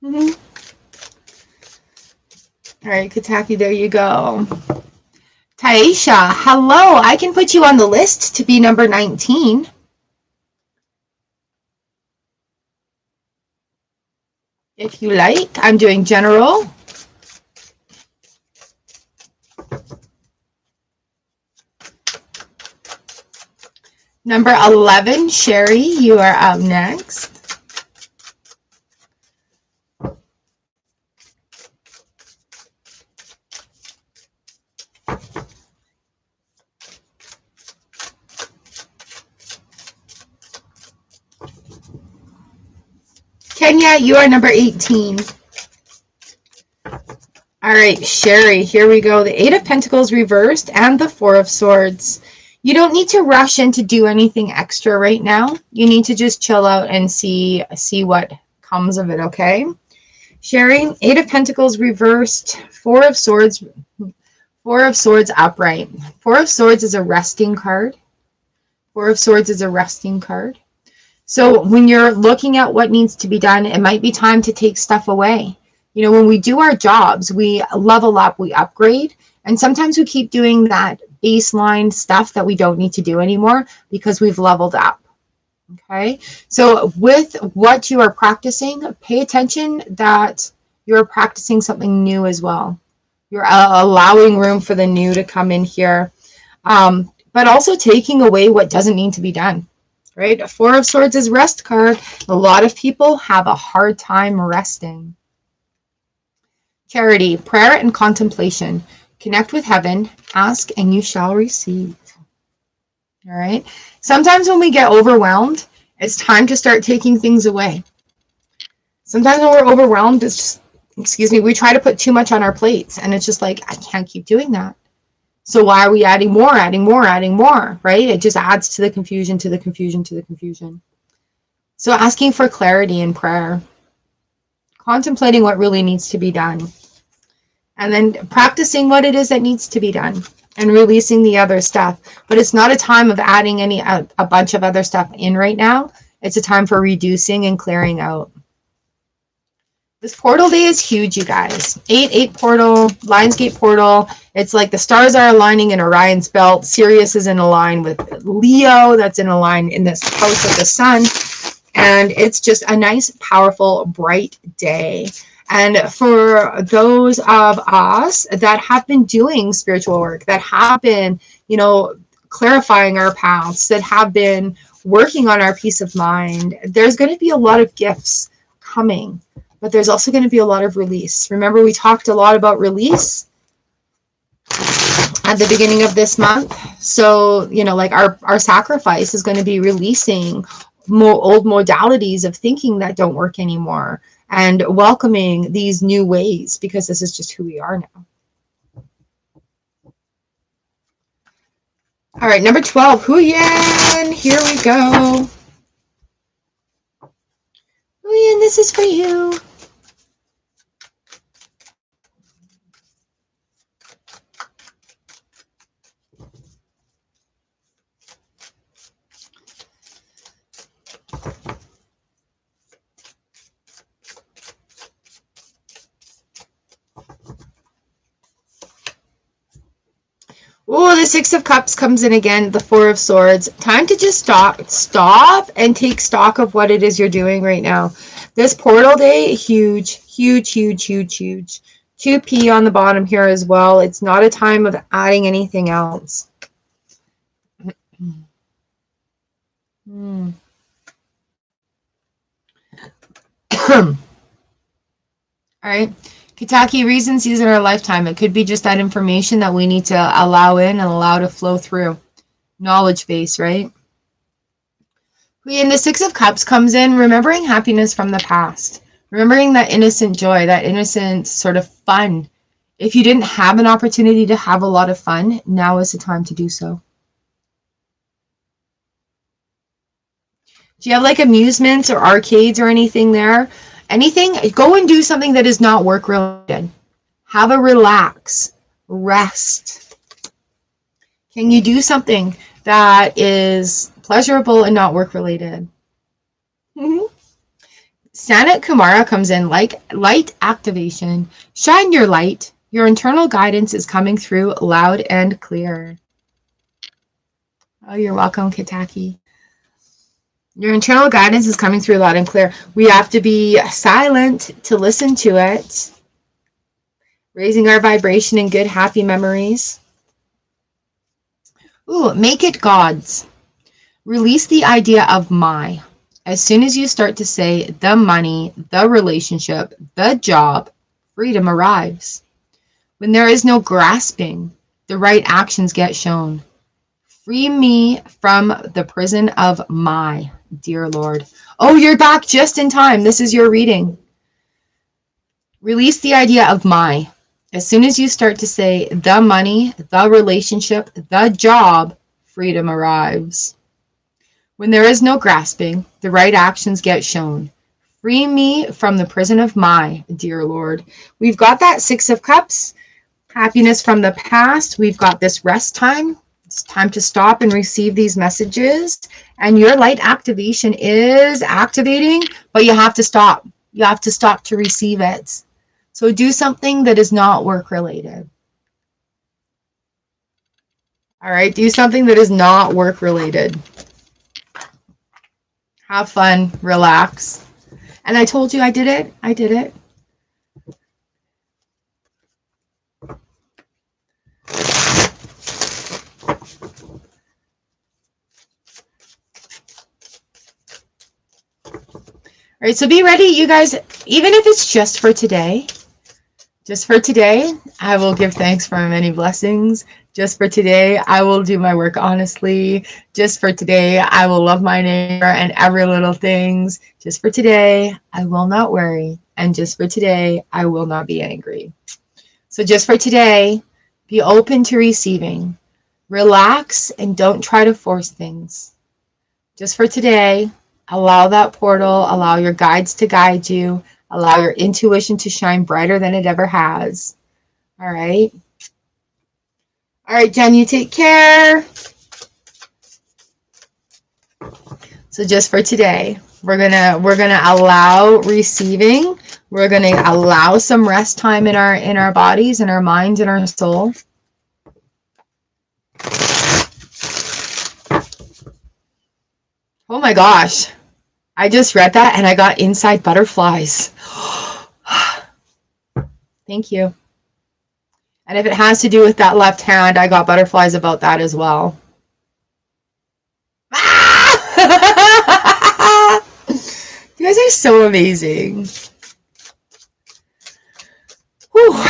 All right, Kataki, there you go. Taisha, hello. I can put you on the list to be number 19. If you like. I'm doing general. Number 11, Sherry, you are up next. Kenya, you are number 18. All right, Sherry, here we go. The 8 of Pentacles reversed and the 4 of Swords. You don't need to rush in to do anything extra right now. You need to just chill out and see what comes of it, okay? Sherry, 8 of Pentacles reversed, 4 of Swords upright. 4 of Swords is a resting card. 4 of Swords is a resting card. So when you're looking at what needs to be done, it might be time to take stuff away. You know, when we do our jobs, we level up, we upgrade, and sometimes we keep doing that baseline stuff that we don't need to do anymore because we've leveled up. Okay, so with what you are practicing, pay attention that you're practicing something new as well. You're allowing room for the new to come in here, but also taking away what doesn't need to be done. Right? A 4 of Swords is rest card. A lot of people have a hard time resting. Charity, prayer and contemplation. Connect with heaven. Ask and you shall receive. All right. Sometimes when we get overwhelmed, it's time to start taking things away. Sometimes when we're overwhelmed, it's just, excuse me, we try to put too much on our plates and it's just like, I can't keep doing that. So why are we adding more, right? It just adds to the confusion, to the confusion, to the confusion. So asking for clarity in prayer, contemplating what really needs to be done, and then practicing what it is that needs to be done and releasing the other stuff. But it's not a time of adding a bunch of other stuff in right now. It's a time for reducing and clearing out. This portal day is huge, you guys. 8-8 portal, Lionsgate portal. It's like the stars are aligning in Orion's belt. Sirius is in a line with Leo. That's in a line in this house of the sun. And it's just a nice, powerful, bright day. And for those of us that have been doing spiritual work, that have been, you know, clarifying our paths, that have been working on our peace of mind, there's going to be a lot of gifts coming. But there's also going to be a lot of release. Remember, we talked a lot about release at the beginning of this month. So, you know, like our sacrifice is going to be releasing more old modalities of thinking that don't work anymore and welcoming these new ways because this is just who we are now. All right, number 12, Huyen. Here we go. Huyen, this is for you. Oh, the 6 of Cups comes in again, the 4 of Swords. Time to just stop and take stock of what it is you're doing right now. This portal day, huge, huge, huge, huge, huge. 2P on the bottom here as well. It's not a time of adding anything else. All right. Kitaki, reasons in our lifetime. It could be just that information that we need to allow in and allow to flow through. Knowledge base, right? When the Six of Cups comes in, remembering happiness from the past. Remembering that innocent joy, that innocent sort of fun. If you didn't have an opportunity to have a lot of fun, now is the time to do so. Do you have like amusements or arcades or anything there? Anything? Go and do something that is not work related. Have a relax. Rest. Can you do something that is pleasurable and not work related? Sanat Kumara comes in like light activation. Shine your light. Your internal guidance is coming through loud and clear. Oh, you're welcome, Kitaki. Your internal guidance is coming through loud and clear. We have to be silent to listen to it. Raising our vibration in good, happy memories. Ooh, make it God's. Release the idea of my. As soon as you start to say the money, the relationship, the job, freedom arrives. When there is no grasping, the right actions get shown. Free me from the prison of my, dear Lord. Oh, you're back just in time. This is your reading. Release the idea of my. As soon as you start to say the money, the relationship, the job, freedom arrives. When there is no grasping, the right actions get shown. Free me from the prison of my, dear Lord. We've got that Six of Cups, happiness from the past. We've got this rest time. It's time to stop and receive these messages. And your light activation is activating, but you have to stop. You have to stop to receive it. So do something that is not work related. All right, do something that is not work related. Have fun, relax. And I told you I did it. I did it. All right, so be ready, you guys, even if it's just for today. Just for today, I will give thanks for my many blessings. Just for today, I will do my work honestly. Just for today, I will love my neighbor and every little things. Just for today, I will not worry. And just for today, I will not be angry. So just for today, be open to receiving. Relax and don't try to force things. Just for today, allow that portal, allow your guides to guide you, allow your intuition to shine brighter than it ever has. All right. All right, Jen, you take care. So just for today, we're gonna allow receiving. We're gonna allow some rest time in our bodies, in our minds, in our soul. Oh my gosh. I just read that and I got inside butterflies. Thank you. And if it has to do with that left hand, I got butterflies about that as well. You guys are so amazing. Whew.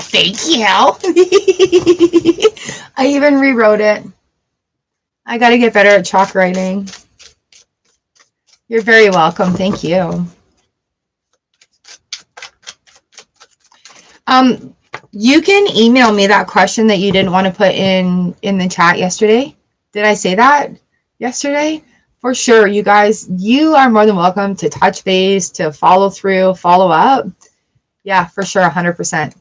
Thank you. I even rewrote it. I got to get better at chalk writing. You're very welcome. Thank you. You can email me that question that you didn't want to put in the chat yesterday. Did I say that yesterday? For sure, you guys, you are more than welcome to touch base, to follow through, follow up. Yeah, for sure, 100%.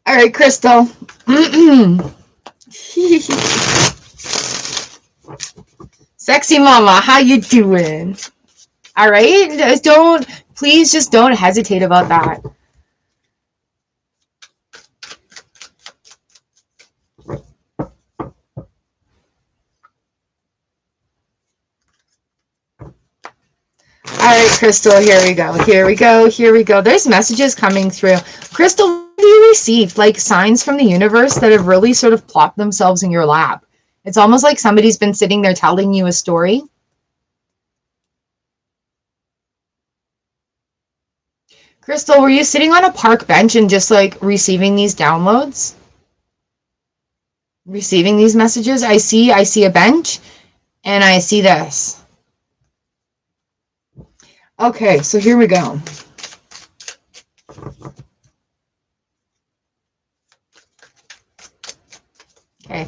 All right, Crystal. Sexy mama, how you doing? All right, please just don't hesitate about that. right, Crystal, here we go. Here we go. Here we go. There's messages coming through. Crystal, what have you received? Like signs from the universe that have really sort of plopped themselves in your lap. It's almost like somebody's been sitting there telling you a story. Crystal, were you sitting on a park bench and just like receiving these downloads? Receiving these messages? I see a bench and I see this. Okay, so here we go. Okay.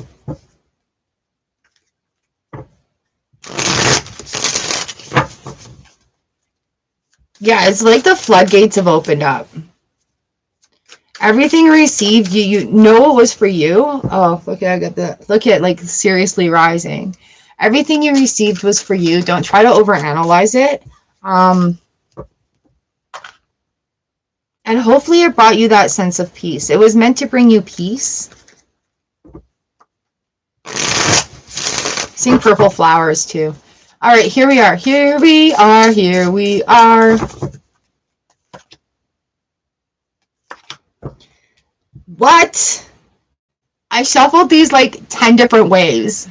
Yeah, it's like the floodgates have opened up. Everything received, you know it was for you. Oh, look at, I got the, look at like seriously rising. Everything you received was for you. Don't try to overanalyze it. And hopefully it brought you that sense of peace. It was meant to bring you peace. Seeing purple flowers too. All right, here we are. Here we are. Here we are. What? I shuffled these like 10 different ways.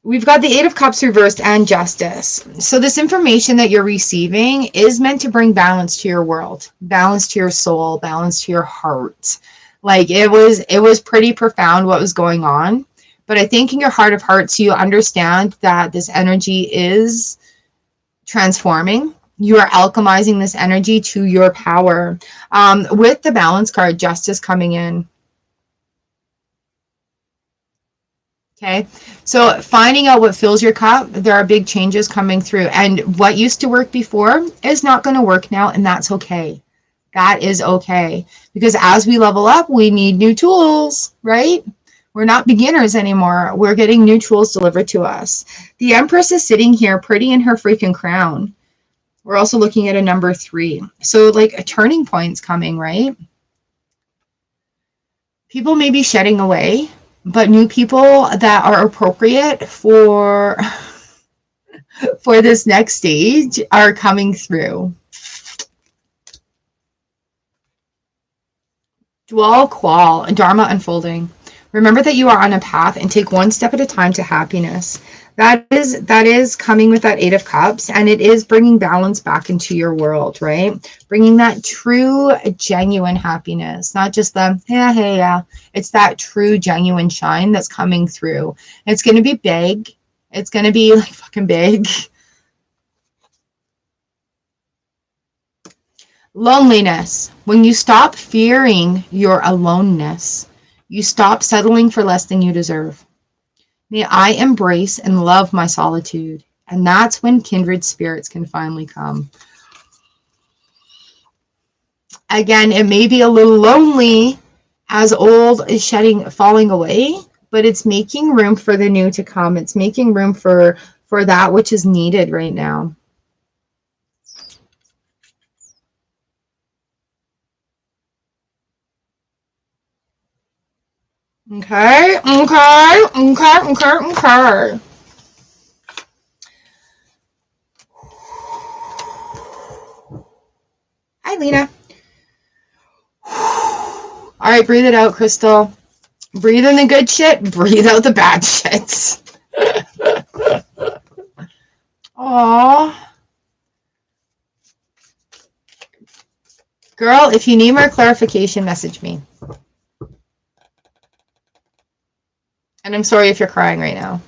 We've got the Eight of Cups reversed and Justice. So this information that you're receiving is meant to bring balance to your world, balance to your soul, balance to your heart. Like it was pretty profound what was going on. But I think in your heart of hearts, you understand that this energy is transforming. You are alchemizing this energy to your power. With the balance card, Justice coming in. Okay, so finding out what fills your cup, there are big changes coming through. And what used to work before is not going to work now, and that's okay. That is okay. Because as we level up, we need new tools, right? We're not beginners anymore. We're getting new tools delivered to us. The Empress is sitting here pretty in her freaking crown. We're also looking at a number 3. So like a turning point's coming, right? People may be shedding away, but new people that are appropriate for this next stage are coming through. Dual Qual, Dharma unfolding. Remember that you are on a path and take one step at a time to happiness. That is coming with that Eight of Cups, and it is bringing balance back into your world, right? Bringing that true, genuine happiness, not just the, yeah. It's that true, genuine shine that's coming through. It's going to be big. It's going to be like fucking big. Loneliness. When you stop fearing your aloneness, you stop settling for less than you deserve. May I embrace and love my solitude. And that's when kindred spirits can finally come. Again, it may be a little lonely as old is falling away, but it's making room for the new to come. It's making room for that which is needed right now. Okay. Hi, Lena. All right, breathe it out, Crystal. Breathe in the good shit, breathe out the bad shit. Aww. Girl, if you need more clarification, message me. And I'm sorry if you're crying right now.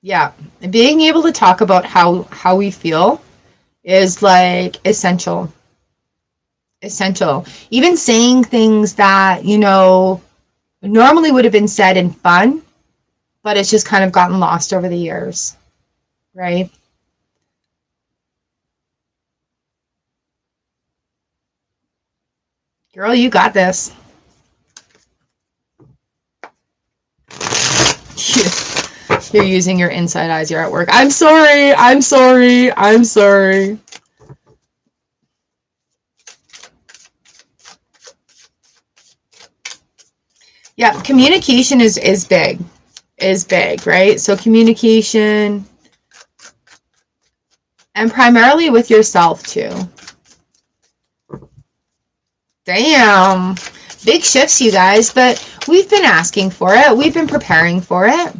Yeah, being able to talk about how we feel is like essential. Essential. Even saying things that, you know, normally would have been said in fun, but it's just kind of gotten lost over the years, right? Girl, you got this. You're using your inside eyes. You're at work. I'm sorry. I'm sorry. I'm sorry. Yeah, communication is big. Is big, right? So communication, and primarily with yourself too. Damn. Big shifts, you guys, but we've been asking for it. We've been preparing for it.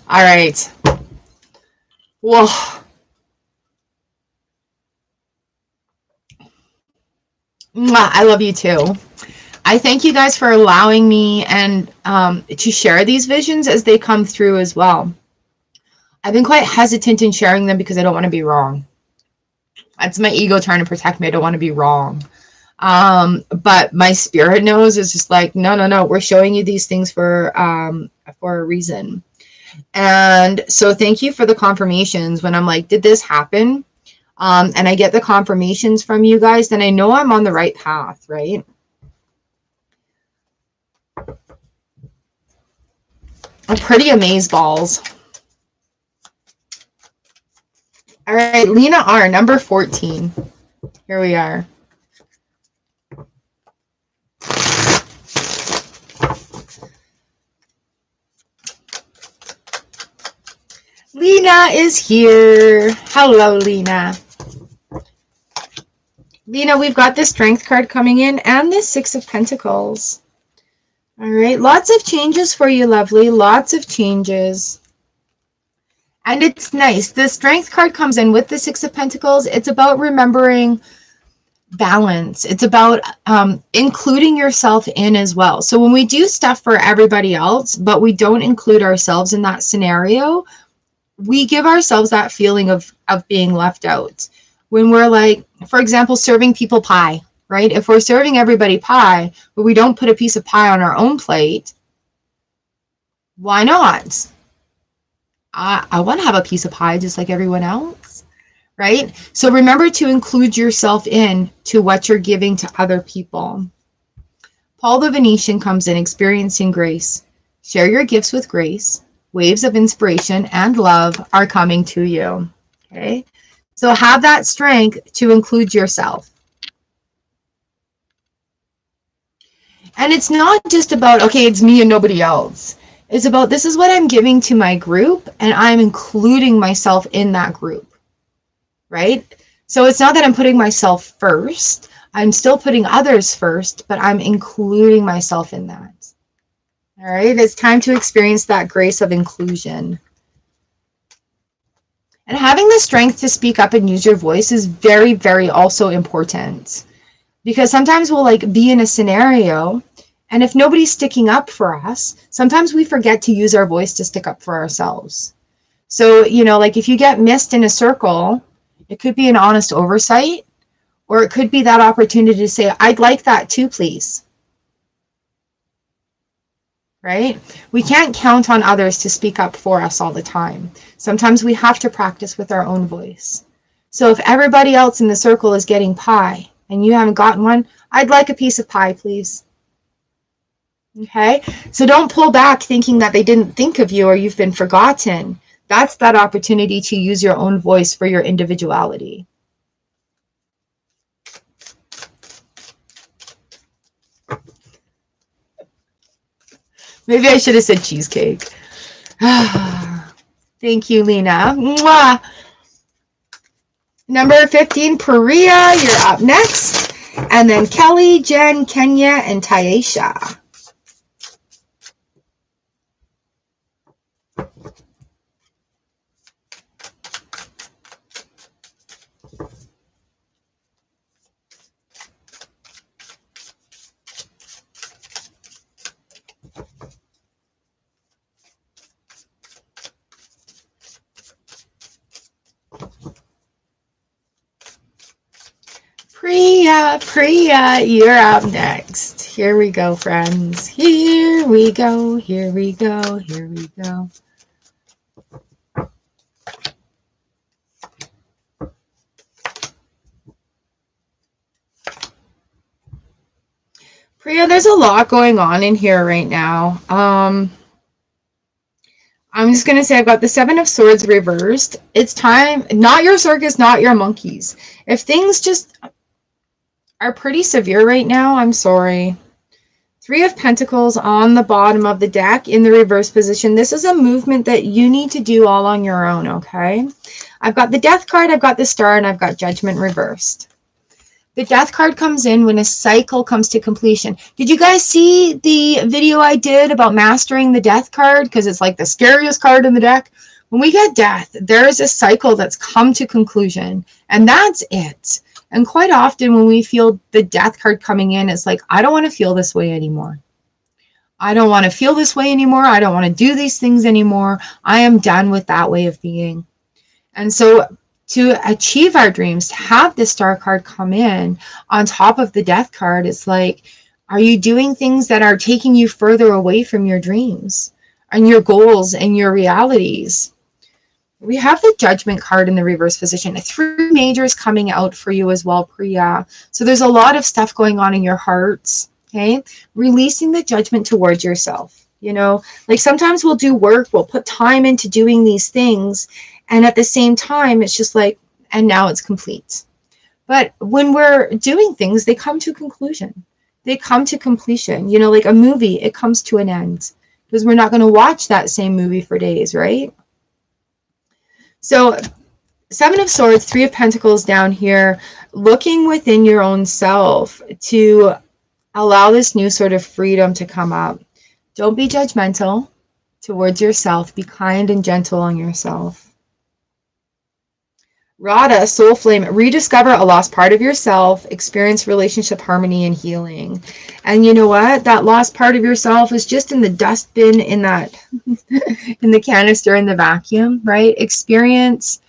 All right. Whoa. Mwah, I love you too. I thank you guys for allowing me and to share these visions as they come through as well. I've been quite hesitant in sharing them because I don't want to be wrong. That's my ego trying to protect me. I don't want to be wrong. But my spirit knows. It's just like, no. We're showing you these things for a reason. And so thank you for the confirmations when I'm like, did this happen? And I get the confirmations from you guys, then I know I'm on the right path, right? I'm pretty amazeballs. All right, Lena R, number 14. Here we are. Lena is here. Hello, Lena. Lena, we've got the Strength card coming in and the Six of Pentacles. All right, lots of changes for you, lovely. Lots of changes. And it's nice. The Strength card comes in with the Six of Pentacles. It's about remembering balance. It's about including yourself in as well. So when we do stuff for everybody else, but we don't include ourselves in that scenario, we give ourselves that feeling of being left out. When we're like, for example, serving people pie, right? If we're serving everybody pie, but we don't put a piece of pie on our own plate, why not? I want to have a piece of pie just like everyone else, right? So remember to include yourself in to what you're giving to other people. Paul the Venetian comes in, experiencing grace. Share your gifts with grace. Waves of inspiration and love are coming to you. Okay, so have that strength to include yourself. And it's not just about, okay, it's me and nobody else. It's about, this is what I'm giving to my group, and I'm including myself in that group, right? So it's not that I'm putting myself first. I'm still putting others first, but I'm including myself in that. All right, it's time to experience that grace of inclusion. And having the strength to speak up and use your voice is very, very also important. Because sometimes we'll like be in a scenario, and if nobody's sticking up for us, sometimes we forget to use our voice to stick up for ourselves. So, you know, like if you get missed in a circle, it could be an honest oversight, or it could be that opportunity to say, I'd like that too, please. Right? We can't count on others to speak up for us all the time. Sometimes we have to practice with our own voice. So if everybody else in the circle is getting pie and you haven't gotten one, I'd like a piece of pie, please. Okay? So don't pull back thinking that they didn't think of you or you've been forgotten. That's that opportunity to use your own voice for your individuality. Maybe I should have said cheesecake. Thank you, Lena. Mwah. Number 15, Priya, you're up next. And then Kelly, Jen, Kenya, and Taisha. Priya, you're up next. Here we go, friends. Here we go, here we go, here we go. Priya, there's a lot going on in here right now. I'm just going to say I've got the Seven of Swords reversed. It's time, not your circus, not your monkeys. If things just are pretty severe right now, I'm sorry. Three of Pentacles on the bottom of the deck in the reverse position. This is a movement that you need to do all on your own, okay? I've got the Death card, I've got the Star, and I've got Judgment reversed. The Death card comes in when a cycle comes to completion. Did you guys see the video I did about mastering the Death card? Because it's like the scariest card in the deck. When we get Death, there is a cycle that's come to conclusion, and that's it. And quite often when we feel the Death card coming in, it's like, I don't want to feel this way anymore. I don't want to feel this way anymore. I don't want to do these things anymore. I am done with that way of being. And so to achieve our dreams, to have the Star card come in on top of the Death card, it's like, are you doing things that are taking you further away from your dreams and your goals and your realities? We have the Judgment card in the reverse position. 3 majors coming out for you as well, Priya. So there's a lot of stuff going on in your hearts, okay? Releasing the judgment towards yourself. You know, like sometimes we'll do work, we'll put time into doing these things, and at the same time, it's just like, and now it's complete. But when we're doing things, they come to conclusion. They come to completion. You know, like a movie, it comes to an end. Because we're not going to watch that same movie for days, right? So, Seven of Swords, Three of Pentacles down here, looking within your own self to allow this new sort of freedom to come up. Don't be judgmental towards yourself. Be kind and gentle on yourself. Radha, Soul Flame, rediscover a lost part of yourself, experience relationship harmony and healing. And you know what? That lost part of yourself is just in the dustbin, in that, in the canister, in the vacuum, right? Experience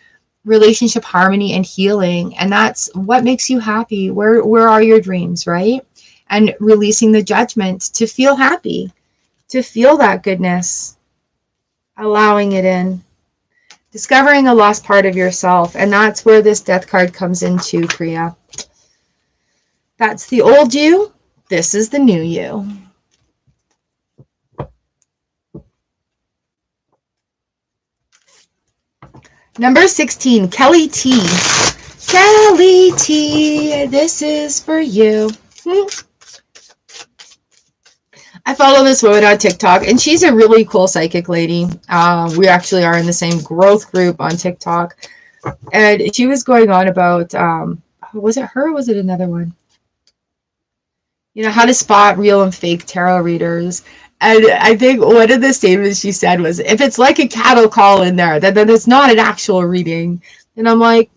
relationship harmony and healing. And that's what makes you happy. Where are your dreams, right? And releasing the judgment to feel happy, to feel that goodness, allowing it in. Discovering a lost part of yourself. And that's where this Death card comes into, Priya. That's the old you. This is the new you. Number 16, Kelly T. Kelly T, this is for you. I follow this woman on TikTok, and she's a really cool psychic lady. We actually are in the same growth group on TikTok. And she was going on about, was it her or was it another one? You know, how to spot real and fake tarot readers. And I think one of the statements she said was, if it's like a cattle call in there, then it's not an actual reading. And I'm like,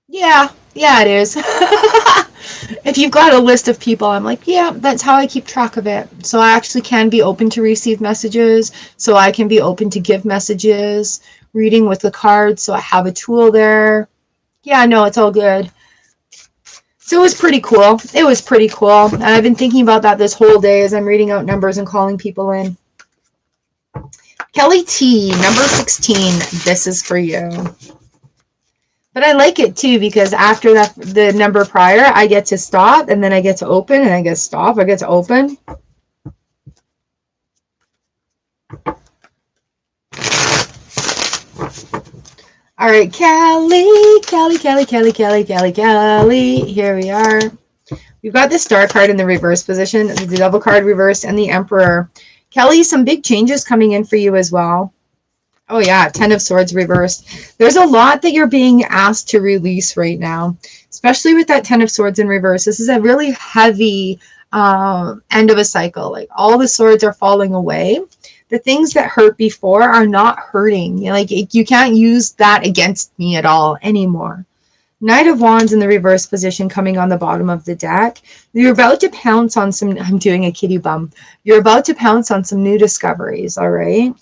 yeah, it is. If you've got a list of people, I'm like, yeah, that's how I keep track of it. So I actually can be open to receive messages. So I can be open to give messages, reading with the cards. So I have a tool there. Yeah, no, it's all good. So it was pretty cool. It was pretty cool. And I've been thinking about that this whole day as I'm reading out numbers and calling people in. Kelly T, number 16, this is for you. But I like it too, because after that, the number prior, I get to stop, and then I get to open, and I get to stop, I get to open. All right, Kelly. Here we are. We've got the Star card in the reverse position, the Devil card reversed, and the Emperor. Kelly, some big changes coming in for you as well. Oh yeah, 10 of Swords reversed. There's a lot that you're being asked to release right now, especially with that 10 of Swords in reverse. This is a really heavy end of a cycle. Like all the swords are falling away. The things that hurt before are not hurting. Like you can't use that against me at all anymore. Knight of Wands in the reverse position coming on the bottom of the deck. You're about to pounce on some, I'm doing a kitty bum. You're about to pounce on some new discoveries, all right?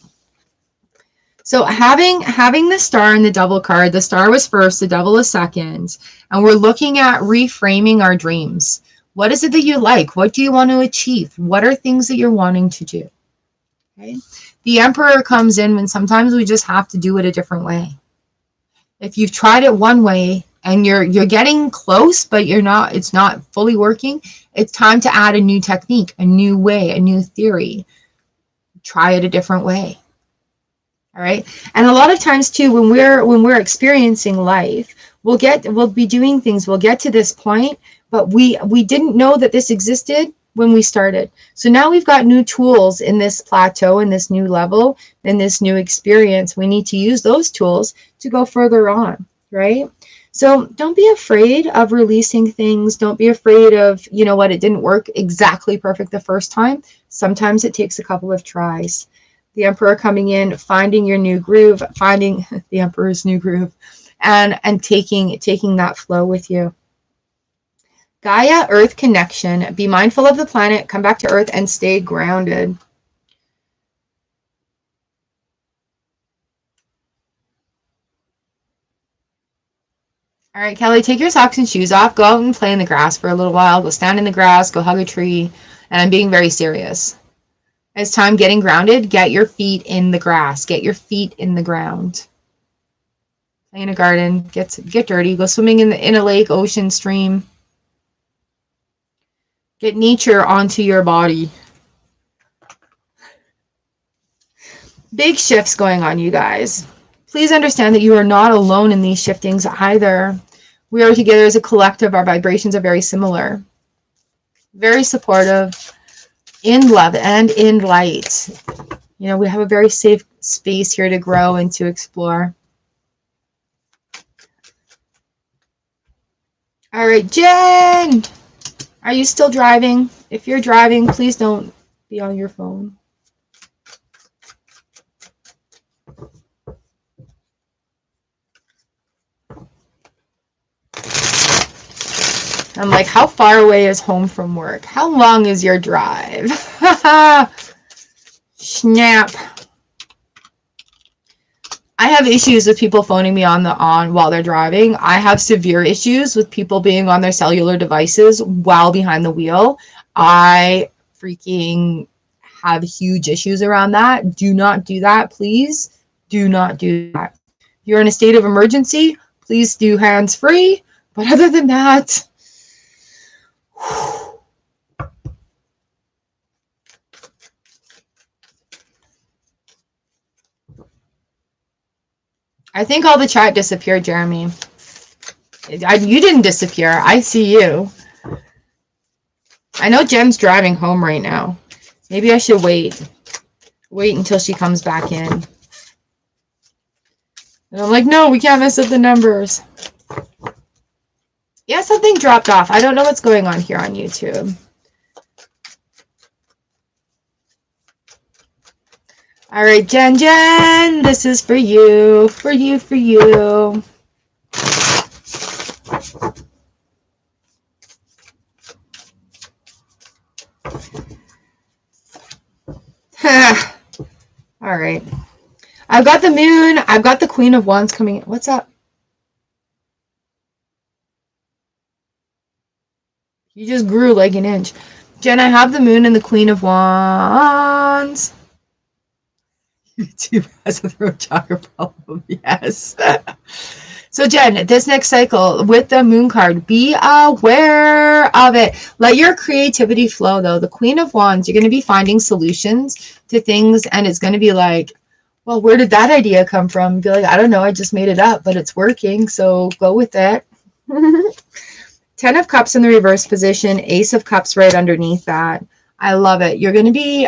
So having the Star and the Devil card, the Star was first, the Devil is second, and we're looking at reframing our dreams. What is it that you like? What do you want to achieve? What are things that you're wanting to do? Okay. The Emperor comes in when sometimes we just have to do it a different way. If you've tried it one way, and you're getting close, but it's not fully working, it's time to add a new technique, a new way, a new theory. Try it a different way. All right. And a lot of times too, when we're experiencing life, we'll be doing things, we'll get to this point, but we didn't know that this existed when we started. So now we've got new tools in this plateau, in this new level, in this new experience. We need to use those tools to go further on, right? So don't be afraid of releasing things. Don't be afraid of, you know what, it didn't work exactly perfect the first time. Sometimes it takes a couple of tries. The Emperor coming in, finding your new groove, finding the Emperor's new groove, and taking that flow with you. Gaia, Earth connection. Be mindful of the planet, come back to Earth, and stay grounded. All right, Kelly, take your socks and shoes off. Go out and play in the grass for a little while. Go stand in the grass. Go hug a tree. And I'm being very serious. It's time getting grounded. Get your feet in the grass. Get your feet in the ground. Play in a garden. Get dirty. Go swimming in a lake, ocean, stream. Get nature onto your body. Big shifts going on, you guys. Please understand that you are not alone in these shiftings either. We are together as a collective. Our vibrations are very similar. Very supportive, in love and in light. You know, we have a very safe space here to grow and to explore. All right, Jen, are you still driving? If you're driving, please don't be on your phone. I'm like, how far away is home from work? How long is your drive? Snap. I have issues with people phoning me on while they're driving. I have severe issues with people being on their cellular devices while behind the wheel. I freaking have huge issues around that. Do not do that, please. Do not do that. If you're in a state of emergency, please do hands-free. But other than that, I think all the chat disappeared, Jeremy. You didn't disappear. I see you. I know Jen's driving home right now. Maybe I should wait. Wait until she comes back in. And I'm like, no, we can't mess up the numbers. Yeah, something dropped off. I don't know what's going on here on YouTube. All right, Jen, this is for you, for you, for you. All right. I've got the moon. I've got the Queen of Wands coming in. What's up? You just grew like an inch. Jen, I have the moon and the Queen of Wands. YouTube has a throat chakra problem. Yes. So Jen, this next cycle with the moon card, be aware of it. Let your creativity flow though. The Queen of Wands, you're going to be finding solutions to things, and it's going to be like, well, where did that idea come from? Be like, I don't know, I just made it up, but it's working, so go with it. 10 of Cups in the reverse position, Ace of Cups right underneath that. I love it. You're going to be,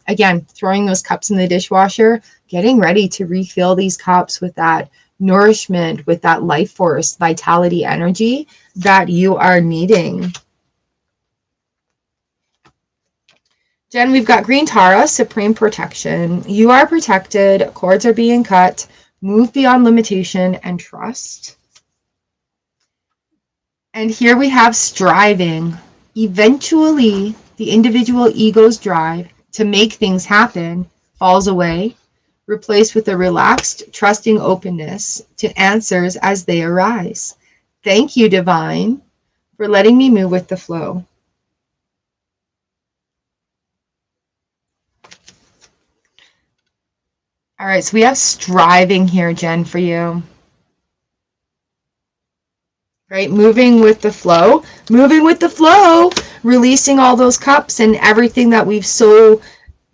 again, throwing those cups in the dishwasher, getting ready to refill these cups with that nourishment, with that life force, vitality, energy that you are needing. Jen, we've got Green Tara, Supreme Protection. You are protected. Cords are being cut. Move beyond limitation and trust. And here we have striving. Eventually, the individual ego's drive to make things happen falls away, replaced with a relaxed, trusting openness to answers as they arise. Thank you, Divine, for letting me move with the flow. All right, so we have striving here, Jen, for you. right? Moving with the flow, releasing all those cups and everything that we've so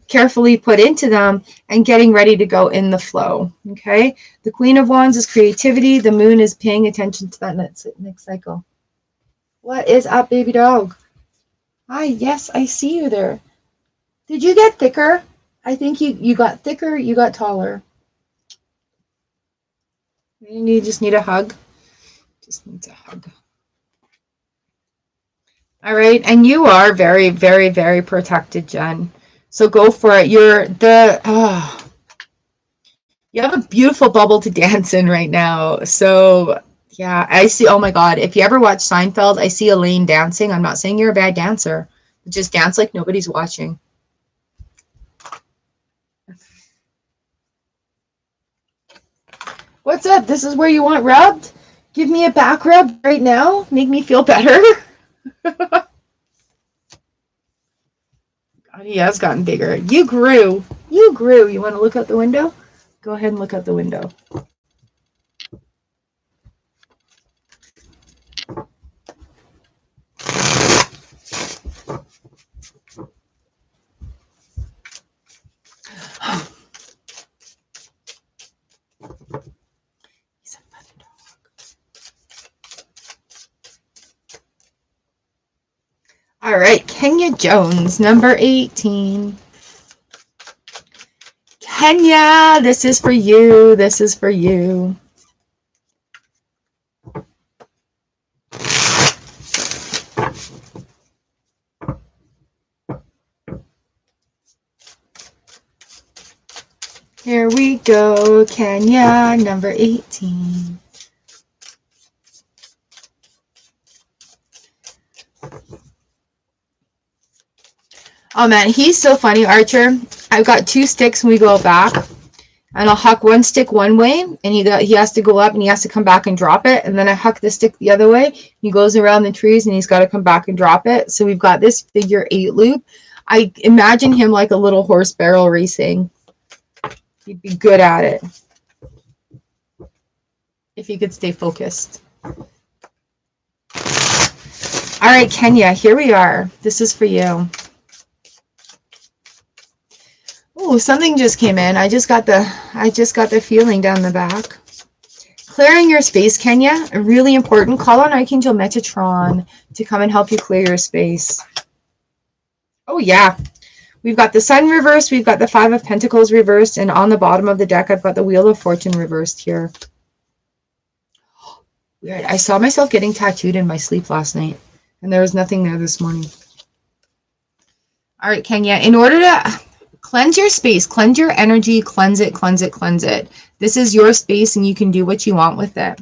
carefully put into them and getting ready to go in the flow. Okay. The Queen of Wands is creativity. The moon is paying attention to that next cycle. What is up, baby dog? Hi. Yes, I see you there. Did you get thicker? I think you got thicker. You got taller. You just need a hug. Just needs a hug. All right. And you are very, very, very protected, Jen. So go for it. You have a beautiful bubble to dance in right now. So yeah, I see. Oh my God. If you ever watch Seinfeld, I see Elaine dancing. I'm not saying you're a bad dancer, but just dance like nobody's watching. What's up? This is where you want rubbed? Give me a back rub right now. Make me feel better. God, he has gotten bigger. You grew. You grew. You want to look out the window? Go ahead and look out the window. All right, Kenya Jones, number 18. Kenya, this is for you. This is for you. Here we go, Kenya, number 18. Oh man, he's so funny, Archer. I've got 2 sticks when we go back, and I'll huck one stick one way, and he has to go up and he has to come back and drop it, and then I huck the stick the other way. He goes around the trees and he's got to come back and drop it. So we've got this figure 8 loop. I imagine him like a little horse barrel racing. He'd be good at it if he could stay focused. All right, Kenya, here we are. This is for you. Oh, something just came in. I just got the feeling down the back. Clearing your space, Kenya, really important. Call on Archangel Metatron to come and help you clear your space. Oh yeah. We've got the Sun reversed, we've got the 5 of Pentacles reversed, and on the bottom of the deck I've got the Wheel of Fortune reversed here. Weird. I saw myself getting tattooed in my sleep last night, and there was nothing there this morning. All right, Kenya, in order to cleanse your space, cleanse your energy, cleanse it, cleanse it, cleanse it. This is your space and you can do what you want with it.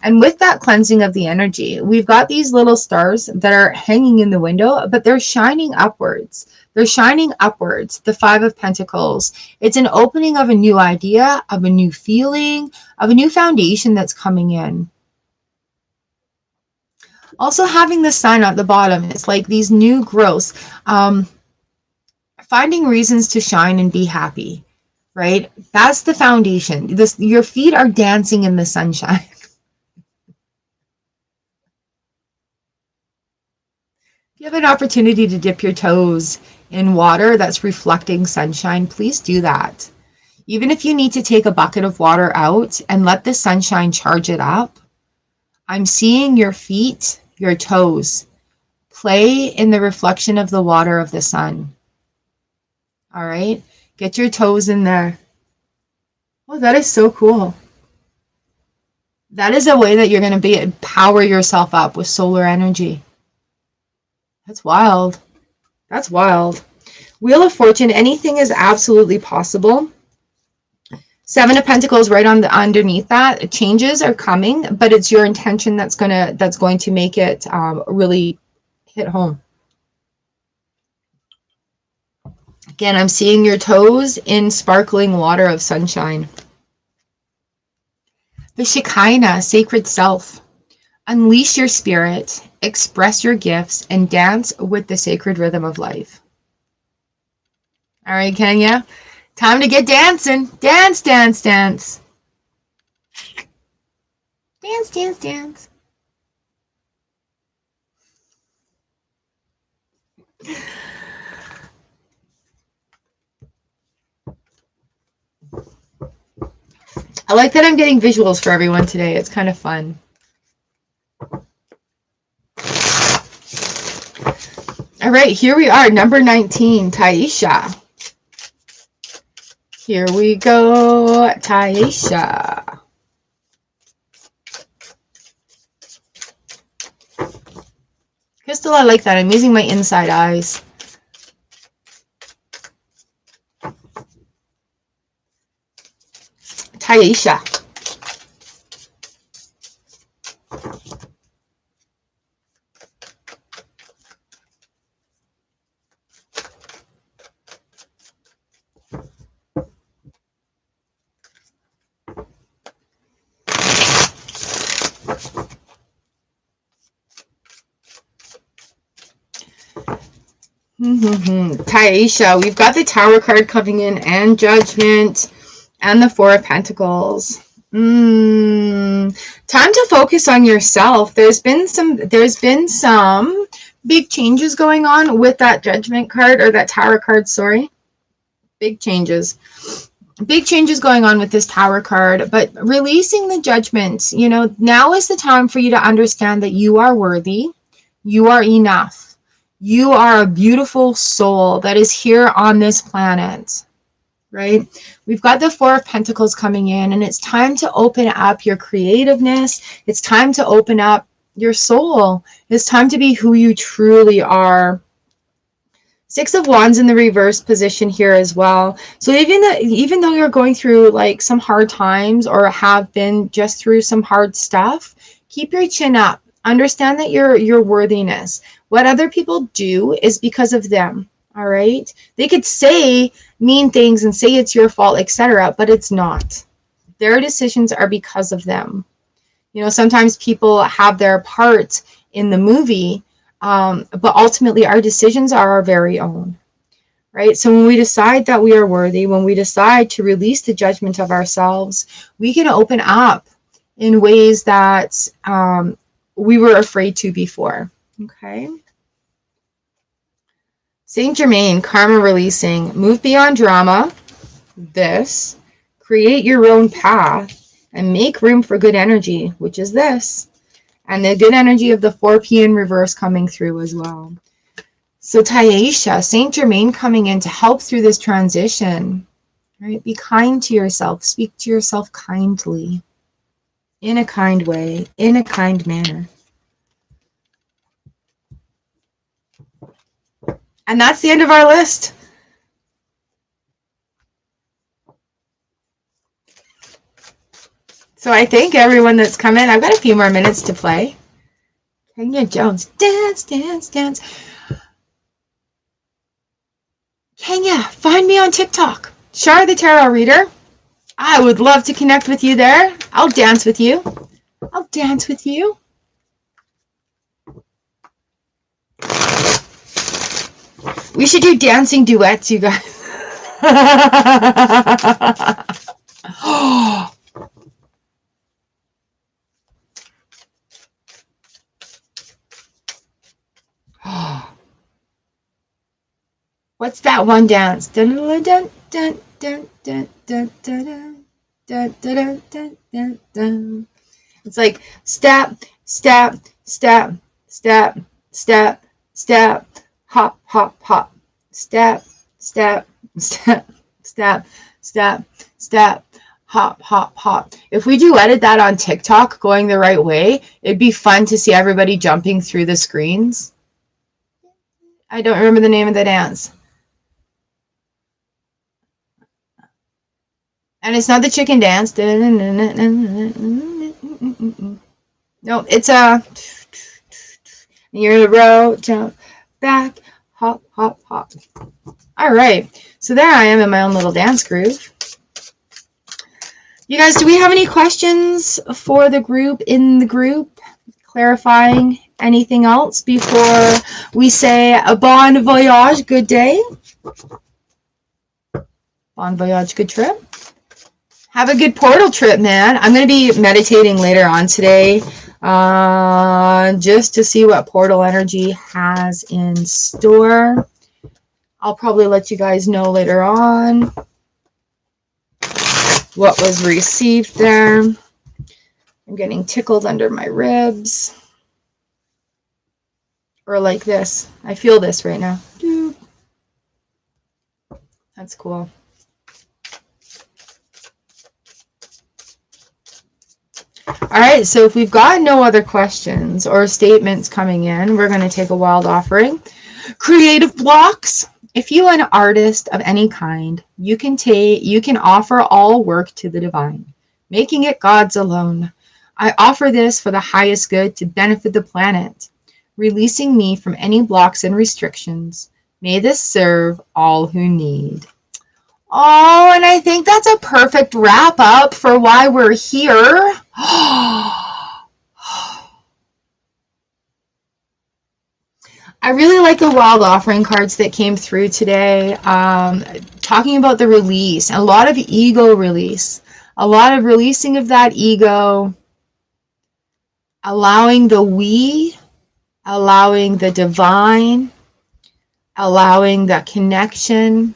And with that cleansing of the energy, we've got these little stars that are hanging in the window, but they're shining upwards. They're shining upwards, the 5 of Pentacles. It's an opening of a new idea, of a new feeling, of a new foundation that's coming in. Also having the Sun at the bottom, it's like these new growths. Finding reasons to shine and be happy, right? That's the foundation. Your feet are dancing in the sunshine. If you have an opportunity to dip your toes in water that's reflecting sunshine, please do that. Even if you need to take a bucket of water out and let the sunshine charge it up, I'm seeing your feet, your toes, play in the reflection of the water of the sun. All right, get your toes in there. Oh, that is so cool. That is a way that you're going to power yourself up with solar energy. That's wild. That's wild. Wheel of Fortune, anything is absolutely possible. 7 of Pentacles right on underneath that. Changes are coming, but it's your intention that's going to make it really hit home. Again, I'm seeing your toes in sparkling water of sunshine. The Shekinah, sacred self. Unleash your spirit, express your gifts, and dance with the sacred rhythm of life. All right, Kenya, time to get dancing. Dance, dance, dance. Dance, dance, dance. I like that I'm getting visuals for everyone today. It's kind of fun. All right, here we are, number 19, Taisha. Here we go, Taisha. Crystal, I like that. I'm using my inside eyes. Taisha. Taisha, we've got the Tower card coming in, and Judgment, and the Four of Pentacles. Time to focus on yourself. There's been some big changes going on with that Judgment card, or that Tower card, sorry. Big changes. Big changes going on with this Tower card, but releasing the Judgment, you know, now is the time for you to understand that you are worthy, you are enough. You are a beautiful soul that is here on this planet, right? We've got the Four of Pentacles coming in, and it's time to open up your creativeness. It's time to open up your soul. It's time to be who you truly are. Six of Wands in the reverse position here as well. So even though you're going through like some hard times, or have been just through some hard stuff, keep your chin up. Understand that your worthiness. What other people do is because of them, all right? They could say mean things and say it's your fault, etc., but it's not. Their decisions are because of them. You know, sometimes people have their part in the movie, but ultimately our decisions are our very own, right? So when we decide that we are worthy, when we decide to release the judgment of ourselves, we can open up in ways that we were afraid to before. Okay. Saint Germain, karma releasing, move beyond drama, this, create your own path, and make room for good energy, which is this, and the good energy of the 4P in reverse coming through as well. So Taisha, Saint Germain coming in to help through this transition, right? Be kind to yourself, speak to yourself kindly, in a kind way, in a kind manner. And that's the end of our list. So I thank everyone that's come in. I've got a few more minutes to play. Kenya Jones, dance, dance, dance. Kenya, find me on TikTok. Char the Tarot Reader. I would love to connect with you there. I'll dance with you. I'll dance with you. We should do dancing duets, you guys. What's that one dance? Dun, dun, dun, dun, dun, dun, dun, dun, dun, dun, dun, dun, dun. It's like step, step, step, step, step, step, hop, hop, hop, step, step, step, step, step, step, hop, hop, hop. If we duetted that on TikTok going the right way, it'd be fun to see everybody jumping through the screens. I don't remember the name of the dance. And it's not the chicken dance. No, it's a... You're in a row, jump, back, hop, hop, hop. All right. So there I am in my own little dance groove. You guys, do we have any questions for the group, in the group? Clarifying anything else before we say a bon voyage, good day? Bon voyage, good trip. Have a good portal trip, man. I'm going to be meditating later on today. just to see what portal energy has in store. I'll probably let you guys know later on what was received there. I'm getting tickled under my ribs. Or like this. I feel this right now. That's cool. All right, so if we've got no other questions or statements coming in, we're going to take a wild offering. Creative blocks. If you are an artist of any kind, you can offer all work to the divine, making it God's alone. I offer this for the highest good to benefit the planet, releasing me from any blocks and restrictions. May this serve all who need. Oh, and I think that's a perfect wrap up for why we're here. I really like the wild offering cards that came through today, talking about the release, a lot of ego release, a lot of releasing of that ego, allowing the we, allowing the divine, allowing the connection.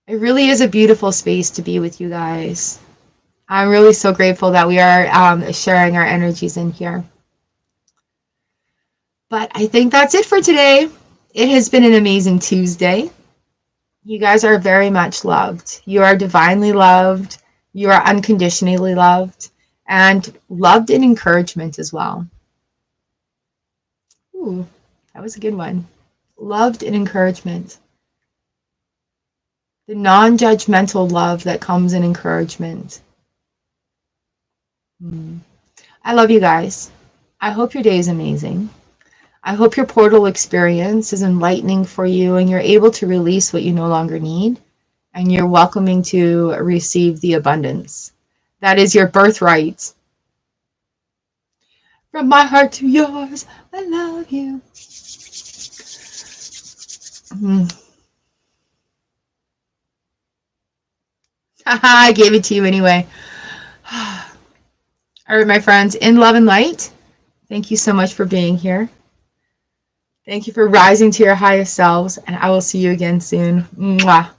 It really is a beautiful space to be with you guys. I'm really so grateful that we are sharing our energies in here. But I think that's it for today. It has been an amazing Tuesday. You guys are very much loved. You are divinely loved. You are unconditionally loved. And loved in encouragement as well. Ooh, that was a good one. Loved in encouragement. The non-judgmental love that comes in encouragement. I love you guys. I hope your day is amazing. I hope your portal experience is enlightening for you and you're able to release what you no longer need and you're welcoming to receive the abundance. That is your birthright. From my heart to yours, I love you. I gave it to you anyway. All right, my friends, in love and light, thank you so much for being here. Thank you for rising to your highest selves, and I will see you again soon. Mwah.